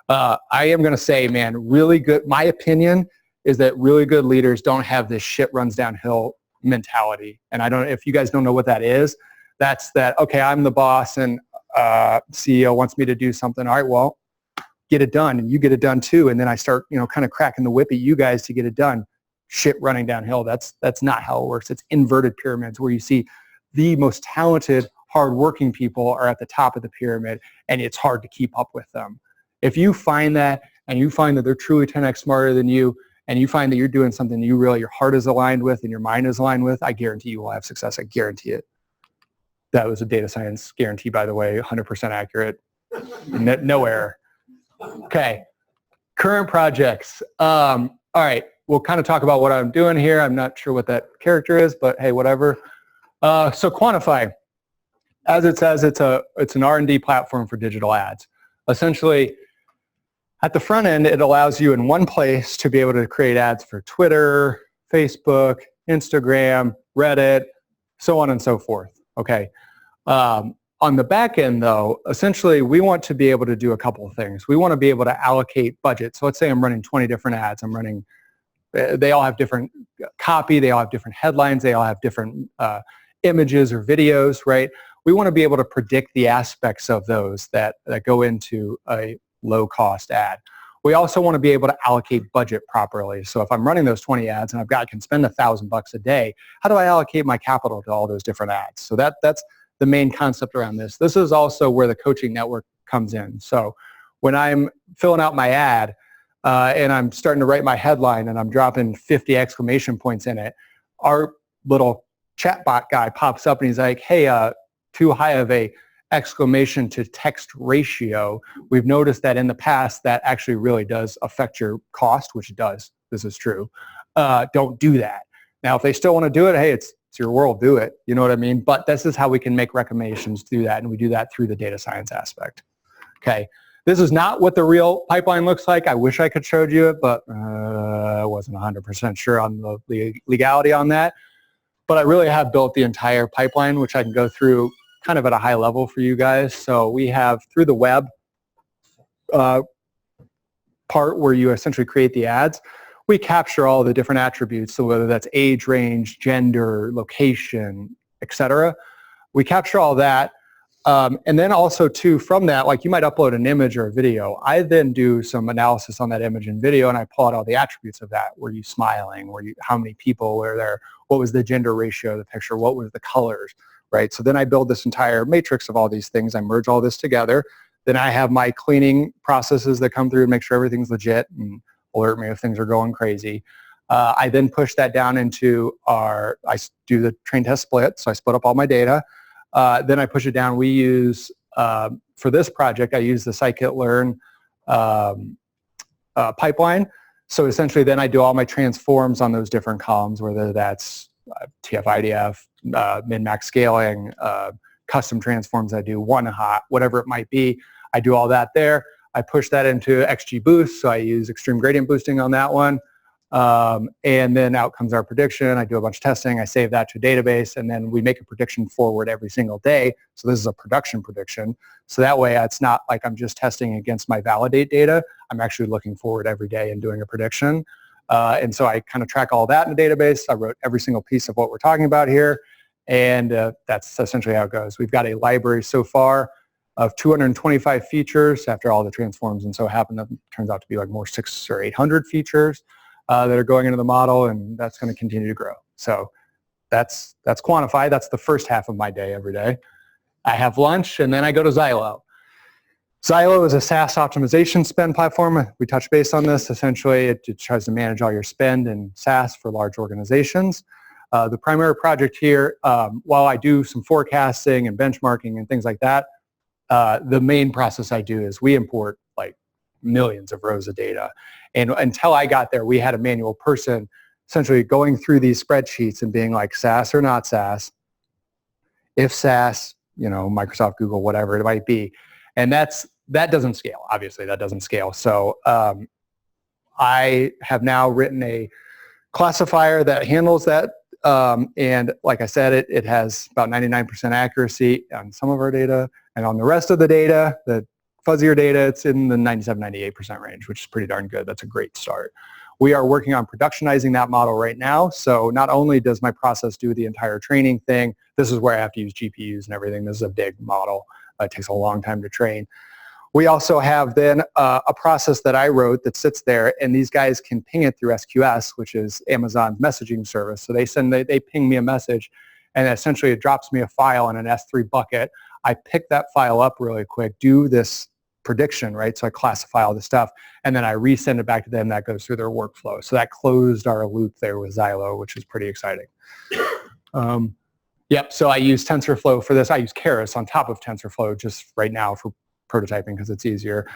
I am going to say, man, really good. My opinion is that really good leaders don't have this shit runs downhill mentality. And if you guys don't know what that is, that's that, okay, I'm the boss and CEO wants me to do something. All right, well, get it done, and you get it done too. And then I start, kind of cracking the whip at you guys to get it done. Shit running downhill. That's not how it works. It's inverted pyramids, where you see the most talented, hardworking people are at the top of the pyramid, and it's hard to keep up with them. If you find that, and you find that they're truly 10x smarter than you, and you find that you're doing something that your heart is aligned with and your mind is aligned with, I guarantee you will have success. I guarantee it. That was a data science guarantee, by the way, 100% accurate. No error. Okay. Current projects. All right. We'll kind of talk about what I'm doing here. I'm not sure what that character is, but hey, whatever. So Quantify, as it says, it's an R&D platform for digital ads. Essentially, at the front end, it allows you in one place to be able to create ads for Twitter, Facebook, Instagram, Reddit, so on and so forth. Okay. On the back end, though, essentially, we want to be able to do a couple of things. We want to be able to allocate budget. So let's say I'm running 20 different ads. They all have different copy. They all have different headlines. They all have different images or videos, right? We want to be able to predict the aspects of those that go into a low-cost ad. We also want to be able to allocate budget properly. So if I'm running those 20 ads and I can spend $1,000 a day, how do I allocate my capital to all those different ads? So that's the main concept around this. This is also where the coaching network comes in. So when I'm filling out my ad and I'm starting to write my headline and I'm dropping 50 exclamation points in it, our little chatbot guy pops up and he's like, hey, too high of a exclamation to text ratio. We've noticed that in the past that actually really does affect your cost, which it does. This is true. Don't do that. Now, if they still want to do it, hey, it's your world, do it. You know what I mean? But this is how we can make recommendations to do that, and we do that through the data science aspect. Okay. This is not what the real pipeline looks like. I wish I could show you it, but I wasn't 100% sure on the legality on that. But I really have built the entire pipeline, which I can go through kind of at a high level for you guys. So we have through the web part where you essentially create the ads, we capture all the different attributes. So whether that's age range, gender, location, etc. We capture all that. And then also too, from that, like you might upload an image or a video. I then do some analysis on that image and video, and I pull out all the attributes of that. Were you smiling? How many people were there? What was the gender ratio of the picture? What were the colors? Right? So then I build this entire matrix of all these things. I merge all this together. Then I have my cleaning processes that come through and make sure everything's legit and alert me if things are going crazy. I then push that down into I do the train test split. So I split up all my data. Then I push it down. We use, for this project, I use the scikit-learn pipeline. So essentially then I do all my transforms on those different columns, whether that's TF-IDF, min-max scaling, custom transforms I do, one hot, whatever it might be. I do all that there. I push that into XGBoost, so I use extreme gradient boosting on that one. And then out comes our prediction. I do a bunch of testing. I save that to a database, and then we make a prediction forward every single day. So this is a production prediction. So that way it's not like I'm just testing against my validate data. I'm actually looking forward every day and doing a prediction. And so I kind of track all that in the database. I wrote every single piece of what we're talking about here. And that's essentially how it goes. We've got a library so far of 225 features after all the transforms, and so it turns out to be like more 600 or 800 features that are going into the model, and that's going to continue to grow. So that's quantified. That's the first half of my day every day. I have lunch, and then I go to Xylo. Xylo is a SaaS optimization spend platform. We touched base on this. Essentially, it tries to manage all your spend in SaaS for large organizations. The primary project here, while I do some forecasting and benchmarking and things like that, the main process I do is we import like millions of rows of data. And until I got there, we had a manual person essentially going through these spreadsheets and being like, SaaS or not SaaS, if SaaS, Microsoft, Google, whatever it might be. And that doesn't scale. Obviously, that doesn't scale. So I have now written a classifier that handles that. And like I said, it has about 99% accuracy on some of our data. And on the rest of the data, the fuzzier data, it's in the 97-98% range, which is pretty darn good. That's a great start. We are working on productionizing that model right now. So not only does my process do the entire training thing, this is where I have to use GPUs and everything. This is a big model. It takes a long time to train. We also have then a process that I wrote that sits there, and these guys can ping it through SQS, which is Amazon's messaging service. So they ping me a message, and essentially it drops me a file in an S3 bucket. I pick that file up really quick, do this prediction, right? So I classify all the stuff, and then I resend it back to them. That goes through their workflow. So that closed our loop there with Xylo, which is pretty exciting. Yep, so I use TensorFlow for this. I use Keras on top of TensorFlow just right now for prototyping because it's easier.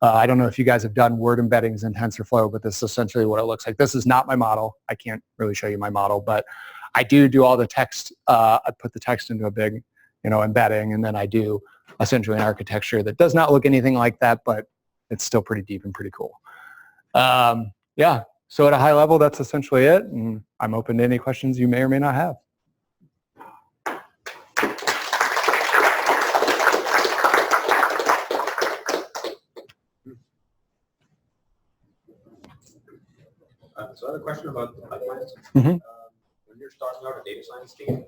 I don't know if you guys have done word embeddings in TensorFlow, but this is essentially what it looks like. This is not my model. I can't really show you my model, but I do all the text. I put the text into a big, embedding, and then I do essentially an architecture that does not look anything like that, but it's still pretty deep and pretty cool. Yeah, so at a high level, that's essentially it, and I'm open to any questions you may or may not have. So I have a question about the pipelines. Mm-hmm. When you're starting out a data science team,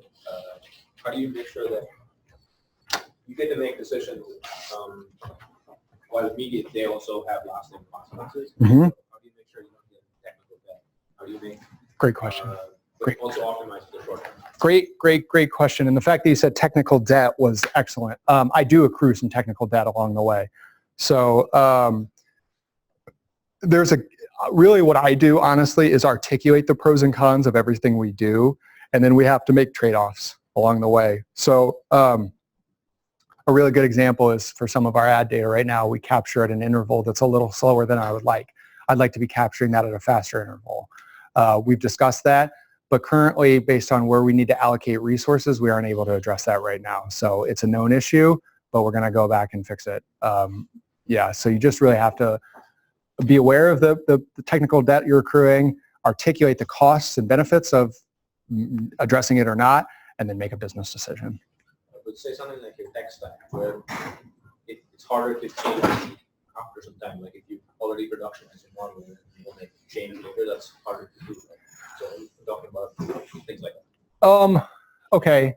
how do you make sure that you get to make decisions while immediate they also have lasting consequences? Mm-hmm. How do you make sure you don't get technical debt? How do you make Great question. but also optimize the short term? Great question. And the fact that you said technical debt was excellent. I do accrue some technical debt along the way. So really what I do, honestly, is articulate the pros and cons of everything we do. And then we have to make trade-offs along the way. So a really good example is for some of our ad data right now, we capture at an interval that's a little slower than I would like. I'd like to be capturing that at a faster interval. We've discussed that, but currently, based on where we need to allocate resources, we aren't able to address that right now. So it's a known issue, but we're going to go back and fix it. Yeah, so you just really have to be aware of the technical debt you're accruing, articulate the costs and benefits of addressing it or not, and then make a business decision. I would say something like your tech stack, where it's harder to change after some time. Like if you already productionized your model and you want to change later, that's harder to do. Right? So we're talking about things like that. Okay.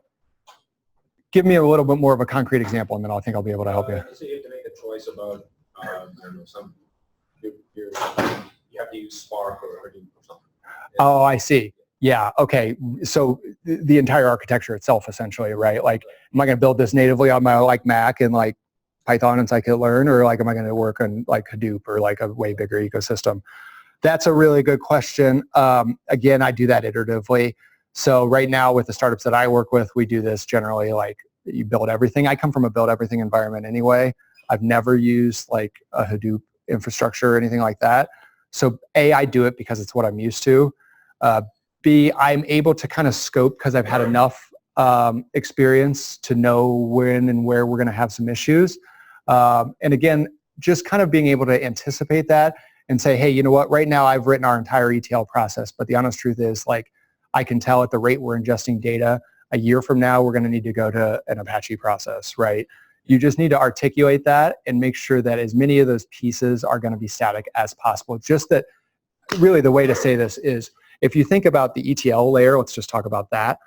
Give me a little bit more of a concrete example, and then I think I'll be able to help you. So you have to make a choice about, I don't know, you have to use Spark or Hadoop or something. Oh, I see. Yeah. Okay. So the entire architecture itself, essentially, right? Like, am I going to build this natively on my like Mac and like Python and scikit-learn, or like am I going to work on like Hadoop or like a way bigger ecosystem? That's a really good question. Again, I do that iteratively. So right now with the startups that I work with, we do this generally like you build everything. I come from a build everything environment anyway. I've never used like a Hadoop infrastructure or anything like that. So A, I do it because it's what I'm used to. B, I'm able to kind of scope because I've had enough experience to know when and where we're going to have some issues. And again, just kind of being able to anticipate that and say, hey, you know what, right now I've written our entire ETL process, but the honest truth is like I can tell at the rate we're ingesting data, a year from now we're going to need to go to an Apache process, right? You just need to articulate that and make sure that as many of those pieces are going to be static as possible. Just that really the way to say this is if you think about the ETL layer, let's just talk about that.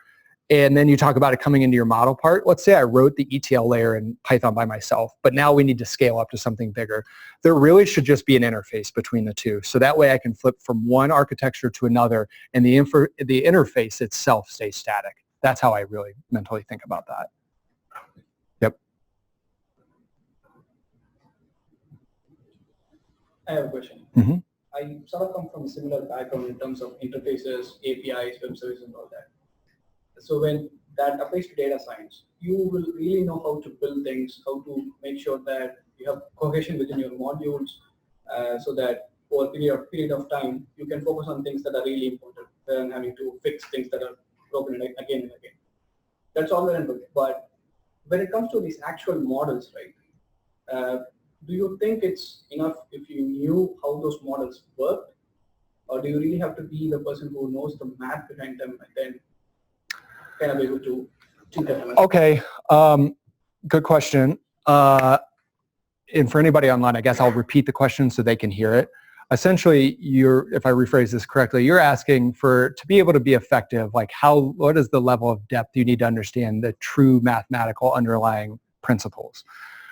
And then you talk about it coming into your model part. Let's say I wrote the ETL layer in Python by myself, but now we need to scale up to something bigger. There really should just be an interface between the two. So that way I can flip from one architecture to another and the interface itself stays static. That's how I really mentally think about that. Yep. I have a question. Mm-hmm. I sort of come from a similar background in terms of interfaces, APIs, web services, and all that. So when that applies to data science, you will really know how to build things, how to make sure that you have cohesion within your modules, so that over a period of time, you can focus on things that are really important rather than having to fix things that are broken again and again. That's all well and good. But when it comes to these actual models, right, do you think it's enough if you knew how those models work, or do you really have to be the person who knows the math behind them and then kind of able to treat them? Okay, good question. And for anybody online, I guess I'll repeat the question so they can hear it. Essentially, if I rephrase this correctly, you're asking to be able to be effective, like what is the level of depth you need to understand the true mathematical underlying principles?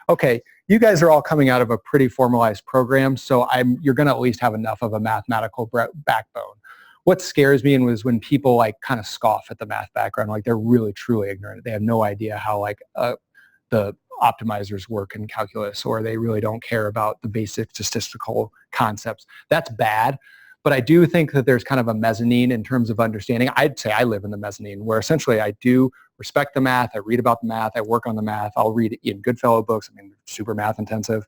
Okay, you guys are all coming out of a pretty formalized program, so you're going to at least have enough of a mathematical backbone. What scares me was when people like kind of scoff at the math background, like they're really truly ignorant. They have no idea how like the optimizers work in calculus, or they really don't care about the basic statistical concepts. That's bad. But I do think that there's kind of a mezzanine in terms of understanding. I'd say I live in the mezzanine where essentially I do respect the math. I read about the math. I work on the math. I'll read Ian Goodfellow books. I mean, super math intensive.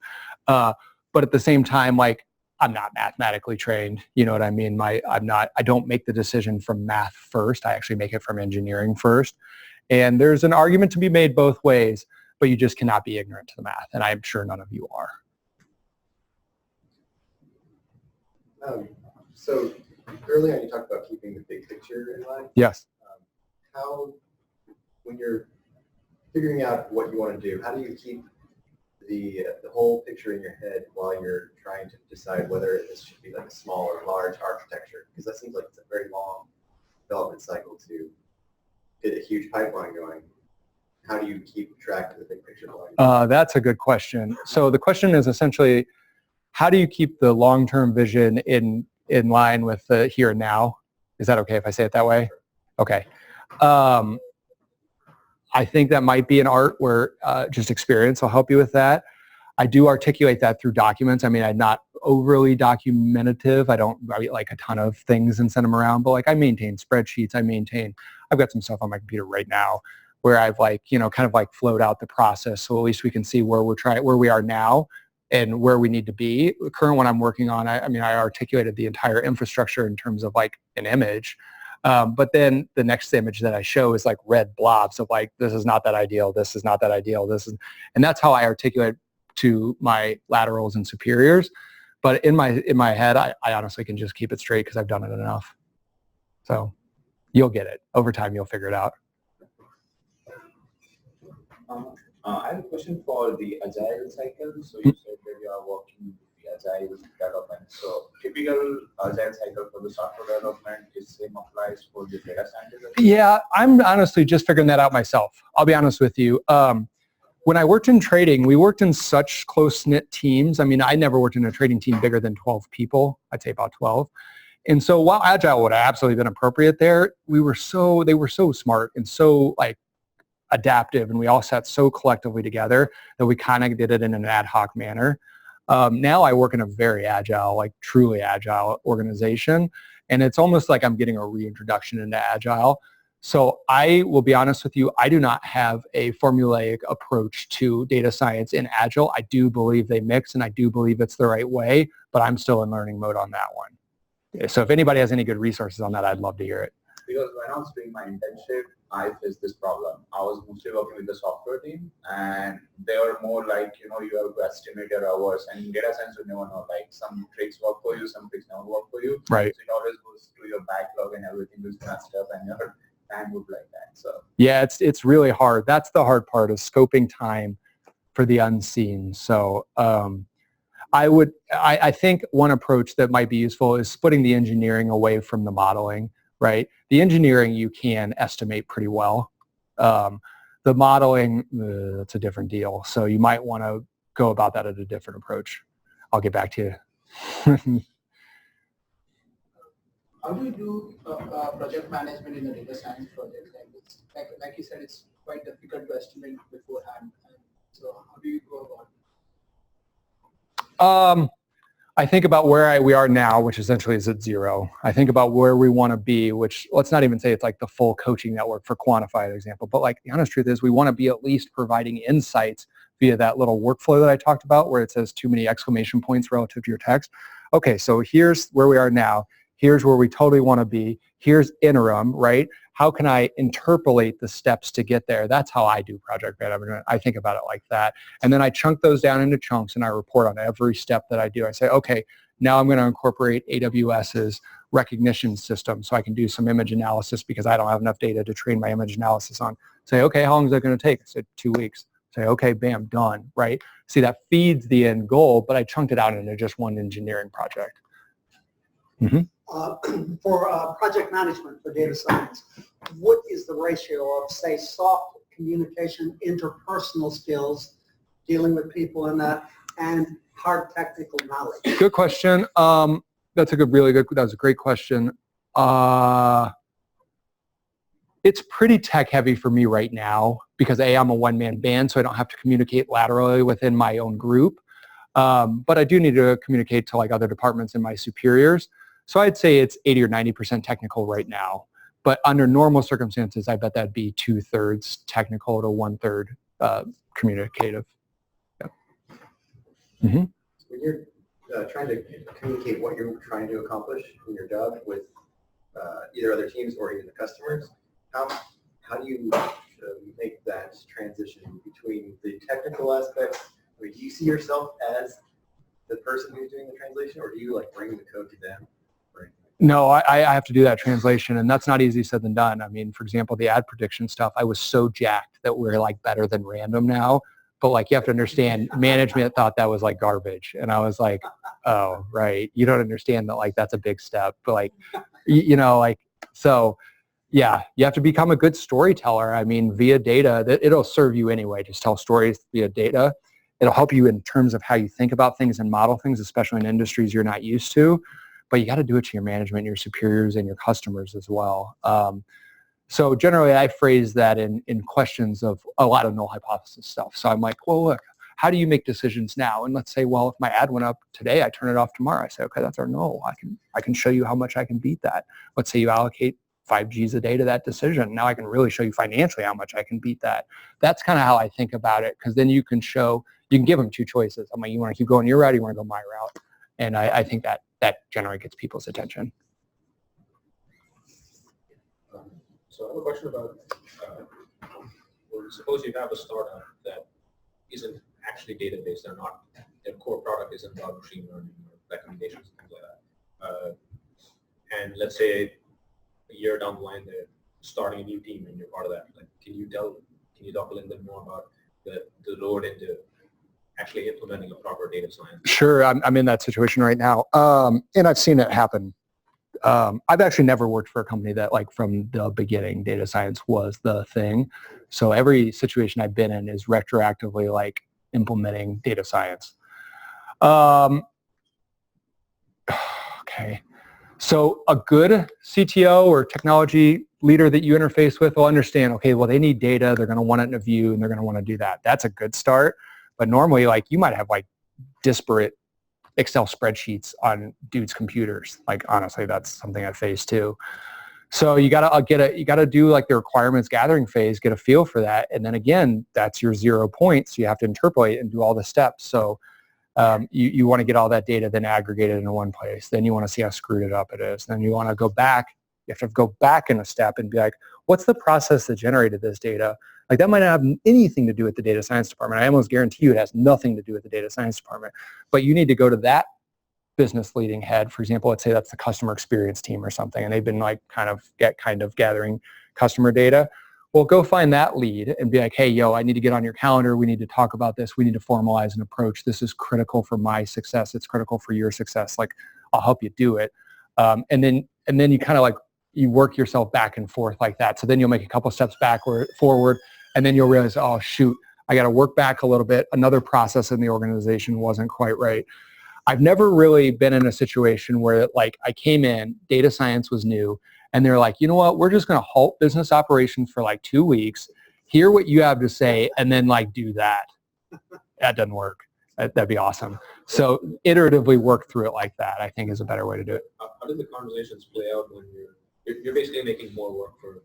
But at the same time, like I'm not mathematically trained. You know what I mean? I don't make the decision from math first. I actually make it from engineering first. And there's an argument to be made both ways, but you just cannot be ignorant to the math. And I'm sure none of you are. So earlier you talked about keeping the big picture in mind. Yes. How, when you're figuring out what you want to do, how do you keep the whole picture in your head while you're trying to decide whether this should be like a small or large architecture? Because that seems like it's a very long development cycle to get a huge pipeline going. How do you keep track of the big picture? That's a good question. So the question is essentially, how do you keep the long-term vision in line with the here and now? Is that okay if I say it that way? Okay. I think that might be an art where just experience will help you with that. I do articulate that through documents. I mean, I'm not overly documentative. I don't write like a ton of things and send them around, but like I maintain spreadsheets. I've got some stuff on my computer right now where I've like, kind of like flowed out the process. So at least we can see where we are now and where we need to be. The current one I'm working on, I articulated the entire infrastructure in terms of like an image. But then the next image that I show is like red blobs of like, this is not that ideal. This is not that ideal. And that's how I articulate to my laterals and superiors. But in my head, I honestly can just keep it straight because I've done it enough. So you'll get it. Over time, you'll figure it out. I have a question for the agile cycle. So you said that you are working with the agile development. So typical agile cycle for the software development is same applies for the data scientist? Yeah, I'm honestly just figuring that out myself. I'll be honest with you. When I worked in trading, we worked in such close-knit teams. I mean, I never worked in a trading team bigger than 12 people. I'd say about 12. And so while agile would have absolutely been appropriate there, they were so smart and so like adaptive, and we all sat so collectively together that we kind of did it in an ad hoc manner. Now I work in a very agile, like truly agile organization, and it's almost like I'm getting a reintroduction into agile. So I will be honest with you, I do not have a formulaic approach to data science in agile. I do believe they mix, and I do believe it's the right way, but I'm still in learning mode on that one. So if anybody has any good resources on that, I'd love to hear it. Because when I was doing my internship, I faced this problem. I was mostly working with the software team, and they were more like, you have to estimate your hours, and in data science, you never know, like some tricks work for you, some tricks never work for you. Right. So it always goes to your backlog and everything is messed up, and your time would like that. So yeah, it's really hard. That's the hard part, is scoping time for the unseen. So I think one approach that might be useful is splitting the engineering away from the modeling, right? The engineering you can estimate pretty well. The modeling, that's a different deal. So you might want to go about that at a different approach. I'll get back to you. How do you do project management in a data science project like this? Like you said, it's quite difficult to estimate beforehand. So how do you go about it? I think about where we are now, which essentially is at 0. I think about where we want to be, which let's not even say it's like the full coaching network for quantified example, but like the honest truth is we want to be at least providing insights via that little workflow that I talked about where it says too many exclamation points relative to your text. Okay, so here's where we are now. Here's where we totally want to be. Here's interim, right? How can I interpolate the steps to get there? That's how I do project management. I think about it like that. And then I chunk those down into chunks and I report on every step that I do. I say, okay, now I'm going to incorporate AWS's recognition system so I can do some image analysis because I don't have enough data to train my image analysis on. Say, okay, how long is that going to take? I said 2 weeks. Say, okay, bam, done, right? See, that feeds the end goal, but I chunked it out into just one engineering project. Mm-hmm. For project management for data science, what is the ratio of, say, soft communication, interpersonal skills, dealing with people in that, and hard technical knowledge? Good question. That was a great question. It's pretty tech heavy for me right now because I'm a one-man band, so I don't have to communicate laterally within my own group. But I do need to communicate to like other departments and my superiors. So I'd say it's 80 or 90% technical right now. But under normal circumstances, I bet that'd be 2/3 technical to 1/3 communicative. Yeah. Mm-hmm. When you're trying to communicate what you're trying to accomplish in your job with either other teams or even the customers, how do you make that transition between the technical aspects? I mean, do you see yourself as the person who's doing the translation, or do you like bring the code to them? No, I have to do that translation, and that's not easy said than done. I mean, for example, the ad prediction stuff, I was so jacked that we're like better than random now. But like you have to understand, management thought that was like garbage, and I was like, oh, right, you don't understand that like that's a big step. But like, so yeah, you have to become a good storyteller. I mean, via data, it'll serve you anyway. Just tell stories via data. It'll help you in terms of how you think about things and model things, especially in industries you're not used to. But you got to do it to your management, your superiors, and your customers as well. So generally, I phrase that in questions of a lot of null hypothesis stuff. So I'm like, well, look, how do you make decisions now? And let's say, well, if my ad went up today, I turn it off tomorrow. I say, okay, that's our no. I can show you how much I can beat that. Let's say you allocate 5 Gs a day to that decision. Now I can really show you financially how much I can beat that. That's kind of how I think about it, because then you can give them 2 choices. I'm like, you want to keep going your route, or you want to go my route? And I think that generally gets people's attention. So I have a question about, suppose you have a startup that isn't actually database, their core product isn't about machine learning or recommendations, things like that. And let's say a year down the line, they're starting a new team and you're part of that. Like, can you talk a little bit more about the road into actually implementing a proper data science? Sure, I'm in that situation right now, and I've seen it happen. I've actually never worked for a company that, like, from the beginning, data science was the thing. So every situation I've been in is retroactively like implementing data science. Okay. So a good CTO or technology leader that you interface with will understand, okay, well, they need data, they're going to want it in a view, and they're going to want to do that. That's a good start. But normally, like, you might have like disparate Excel spreadsheets on dudes' computers. Like, honestly, that's something I face too. So you gotta do like the requirements gathering phase, get a feel for that, and then again, that's your 0 points. So you have to interpolate and do all the steps. So you want to get all that data, then aggregate it into one place. Then you want to see how screwed it up it is. Then you want to go back. You have to go back in a step and be like, what's the process that generated this data? Like, that might not have anything to do with the data science department. I almost guarantee you it has nothing to do with the data science department. But you need to go to that business leading head. For example, let's say that's the customer experience team or something, and they've been like kind of gathering customer data. Well, go find that lead and be like, hey, yo, I need to get on your calendar. We need to talk about this. We need to formalize an approach. This is critical for my success. It's critical for your success. Like, I'll help you do it. And then you kind of like, you work yourself back and forth like that. So then you'll make a couple steps forward, and then you'll realize, oh, shoot, I got to work back a little bit. Another process in the organization wasn't quite right. I've never really been in a situation where, like, I came in, data science was new, and they're like, you know what, we're just going to halt business operations for like 2 weeks, hear what you have to say, and then like do that. That doesn't work. That'd be awesome. So iteratively work through it like that, I think, is a better way to do it. How do the conversations play out when you're basically making more work for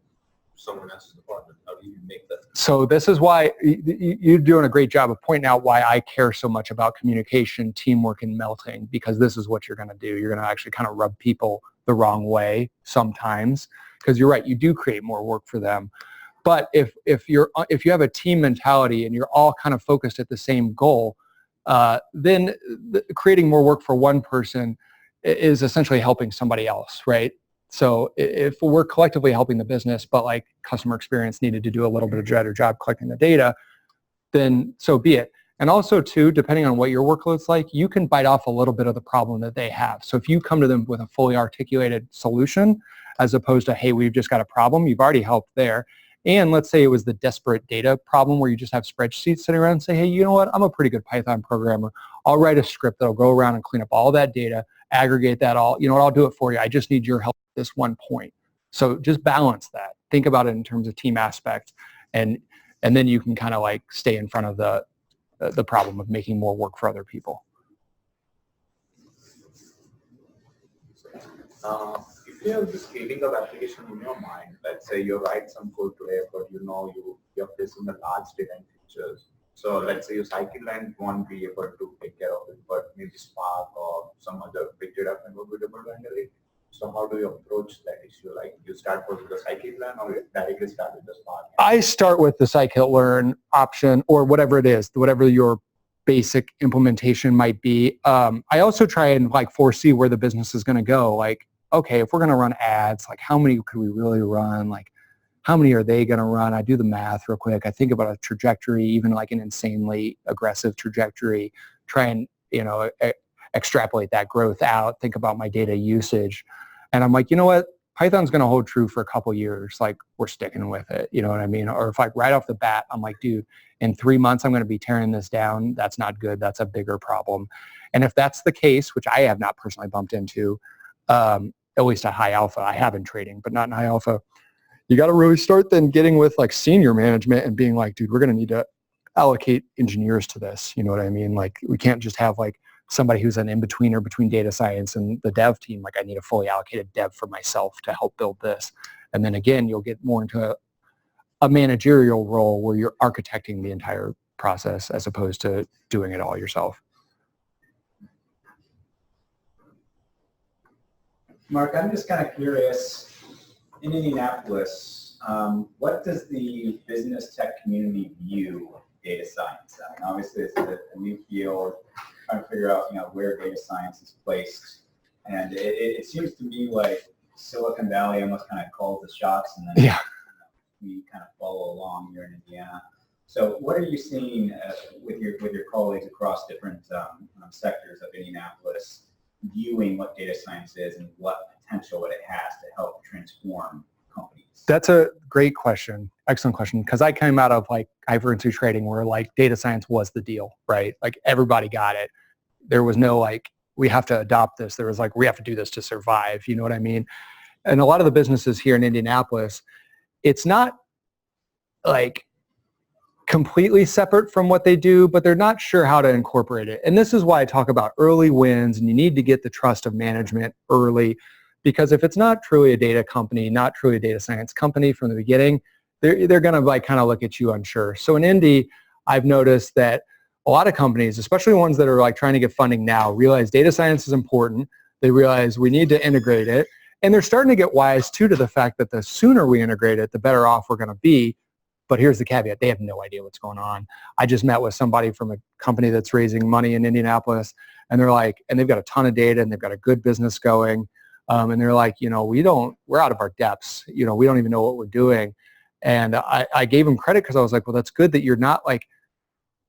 someone else's department? How do you make that? So this is why you're doing a great job of pointing out why I care so much about communication, teamwork, and melting, because this is what you're going to do. You're going to actually kind of rub people the wrong way sometimes, because you're right, you do create more work for them. But if you have a team mentality and you're all kind of focused at the same goal, then creating more work for one person is essentially helping somebody else, right? So if we're collectively helping the business, but like customer experience needed to do a little bit of better job collecting the data, then so be it. And also too, depending on what your workload's like, you can bite off a little bit of the problem that they have. So if you come to them with a fully articulated solution, as opposed to, hey, we've just got a problem, you've already helped there. And let's say it was the desperate data problem where you just have spreadsheets sitting around and say, hey, you know what, I'm a pretty good Python programmer. I'll write a script that'll go around and clean up all that data, aggregate that all, you know what, I'll do it for you. I just need your help at this one point. So just balance that. Think about it in terms of team aspect, and then you can kind of like stay in front of the problem of making more work for other people. If you have the scaling of application in your mind, let's say you write some code today, but you're facing the large data and features. So let's say your cycle length won't be able to take care of it, but maybe Spark or some other big data framework will be able to handle it. So how do you approach that issue? Like, you start with the scikit-learn, or you directly start with the Spark? I start with the scikit-learn option, or whatever it is, whatever your basic implementation might be. I also try and like foresee where the business is going to go. Like, okay, if we're going to run ads, like how many could we really run? Like, how many are they going to run? I do the math real quick. I think about a trajectory, even like an insanely aggressive trajectory, try and, extrapolate that growth out, think about my data usage. And I'm like, you know what? Python's going to hold true for a couple years. Like, we're sticking with it. You know what I mean? Or if like right off the bat, I'm like, dude, in 3 months, I'm going to be tearing this down. That's not good. That's a bigger problem. And if that's the case, which I have not personally bumped into, at least at High Alpha, I have in trading, but not in High Alpha, you got to really start then getting with like senior management and being like, dude, we're going to need to allocate engineers to this. You know what I mean? Like we can't just have like somebody who's an in-betweener between data science and the dev team. Like I need a fully allocated dev for myself to help build this. And then again, you'll get more into a managerial role where you're architecting the entire process as opposed to doing it all yourself. Mark, I'm just kind of curious, in Indianapolis, what does the business tech community view data science? I mean, obviously it's a new field, trying to figure out, where data science is placed. And it seems to me like Silicon Valley almost kind of calls the shots, and then we kind of follow along here in Indiana. So what are you seeing with your colleagues across different sectors of Indianapolis viewing what data science is and what potential it has to help transform companies? That's a great question. Excellent question. Because I came out of like high-frequency trading where like data science was the deal, right? Like everybody got it. There was no like, we have to adopt this. There was like, we have to do this to survive. You know what I mean? And a lot of the businesses here in Indianapolis, it's not like completely separate from what they do, but they're not sure how to incorporate it. And this is why I talk about early wins, and you need to get the trust of management early, because if it's not truly a data company, not truly a data science company from the beginning, they're going to like kind of look at you unsure. So in Indy, I've noticed that a lot of companies, especially ones that are like trying to get funding now, realize data science is important. They realize we need to integrate it. And they're starting to get wise too to the fact that the sooner we integrate it, the better off we're going to be. But here's the caveat. They have no idea what's going on. I just met with somebody from a company that's raising money in Indianapolis, and they're like, and they've got a ton of data and they've got a good business going. And they're like, we're out of our depths. We don't even know what we're doing. And I gave them credit because I was like, well, that's good that you're not like,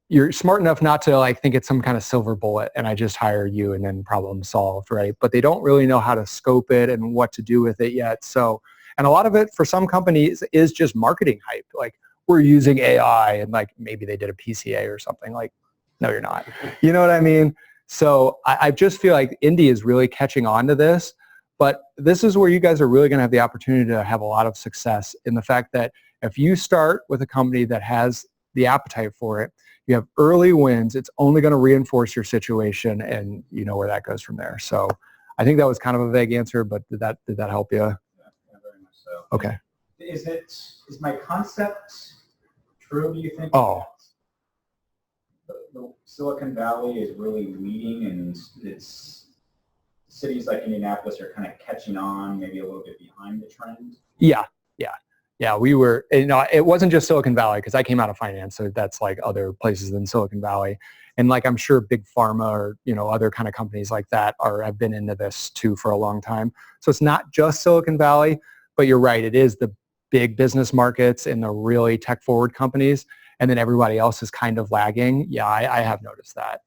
you're smart enough not to like think it's some kind of silver bullet and I just hire you and then problem solved, right? But they don't really know how to scope it and what to do with it yet. So, and a lot of it for some companies is just marketing hype. Like we're using AI and like maybe they did a PCA or something. Like, no, you're not. You know what I mean? So I just feel like Indy is really catching on to this. But this is where you guys are really going to have the opportunity to have a lot of success in the fact that if you start with a company that has the appetite for it, you have early wins, it's only going to reinforce your situation, and you know where that goes from there. So I think that was kind of a vague answer, but did that help you? Yeah, very much so. Okay. Is my concept true, do you think? Oh. The Silicon Valley is really leading, and it's cities like Indianapolis are kind of catching on, maybe a little bit behind the trend? Yeah, we were, it wasn't just Silicon Valley because I came out of finance, so that's like other places than Silicon Valley. And like I'm sure big pharma or, other kind of companies like that have been into this too for a long time. So it's not just Silicon Valley, but you're right, it is the big business markets and the really tech forward companies, and then everybody else is kind of lagging. Yeah, I have noticed that.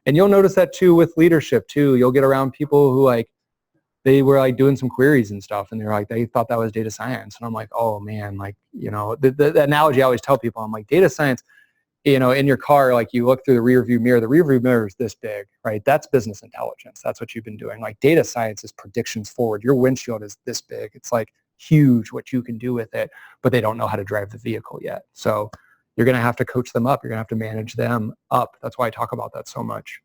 And you'll notice that too with leadership too. You'll get around people who like, they were like doing some queries and stuff, and they thought that was data science. And I'm like, oh man, like, the analogy I always tell people, I'm like, data science, in your car, like you look through the rear view mirror, the rear view mirror is this big, right? That's business intelligence. That's what you've been doing. Like data science is predictions forward. Your windshield is this big. It's like huge what you can do with it, but they don't know how to drive the vehicle yet. So you're going to have to coach them up. You're going to have to manage them up. That's why I talk about that so much.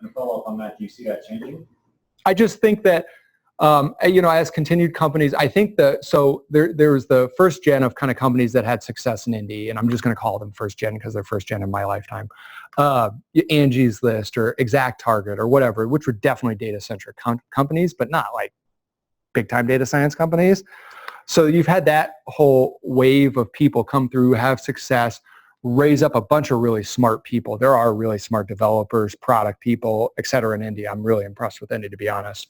And to follow up on that, do you see that changing? I just think that, as continued companies, I think there was the first gen of kind of companies that had success in Indy, and I'm just going to call them first gen because they're first gen in my lifetime. Angie's List or Exact Target or whatever, which were definitely data-centric companies, but not like big-time data science companies. So you've had that whole wave of people come through, have success, raise up a bunch of really smart people. There are really smart developers, product people, et cetera in Indy. I'm really impressed with Indy, to be honest.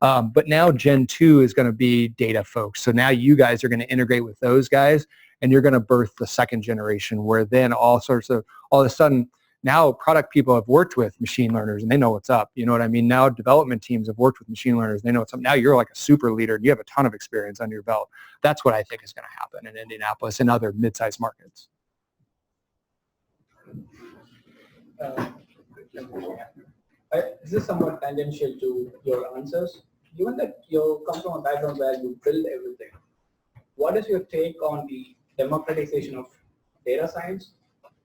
But now Gen 2 is going to be data folks. So now you guys are going to integrate with those guys, and you're going to birth the second generation where then all of a sudden, now product people have worked with machine learners and they know what's up. You know what I mean? Now development teams have worked with machine learners. They know what's up. Now you're like a super leader and you have a ton of experience under your belt. That's what I think is going to happen in Indianapolis and other mid-sized markets. This is somewhat tangential to your answers. Given that you come from a background where you build everything, what is your take on the democratization of data science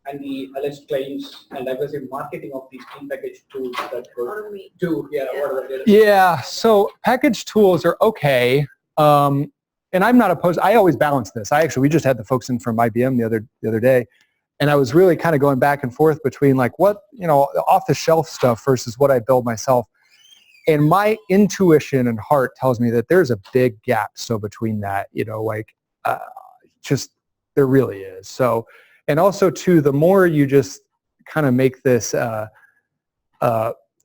and the alleged claims and aggressive marketing of these prepackaged tools that were what are the data? Yeah, so packaged tools are okay. And I'm not opposed. I always balance this. We just had the folks in from IBM the other day, and I was really kind of going back and forth between like what, off the shelf stuff versus what I build myself. And my intuition and heart tells me that there's a big gap. So between that, just there really is. So, and also too, the more you just kind of make this, a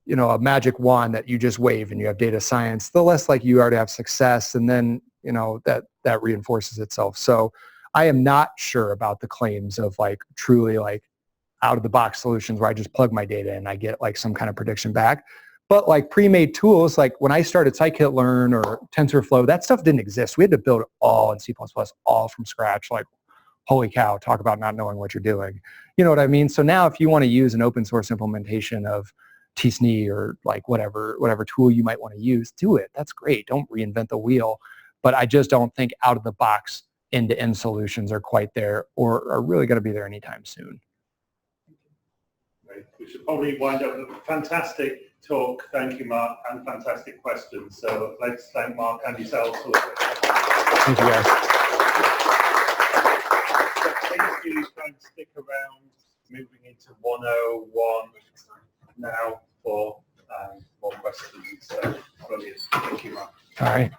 magic wand that you just wave and you have data science, the less like you already have success, and then that reinforces itself. So I am not sure about the claims of like truly like out of the box solutions where I just plug my data and I get like some kind of prediction back. But like pre-made tools, like when I started scikit-learn or TensorFlow, that stuff didn't exist. We had to build it all in C++, all from scratch. Like, holy cow, talk about not knowing what you're doing. You know what I mean? So now if you want to use an open source implementation of tsne or like whatever tool you might want to use, do it. That's great. Don't reinvent the wheel. But I just don't think out of the box end-to-end solutions are quite there or are really going to be there anytime soon. Right. We should probably wind up with a fantastic talk. Thank you, Mark, and fantastic questions. So let's thank Mark and yourselves for Thank you, guys. Please do try and stick around, moving into 101 now for more questions. So brilliant. Thank you, Mark. All right.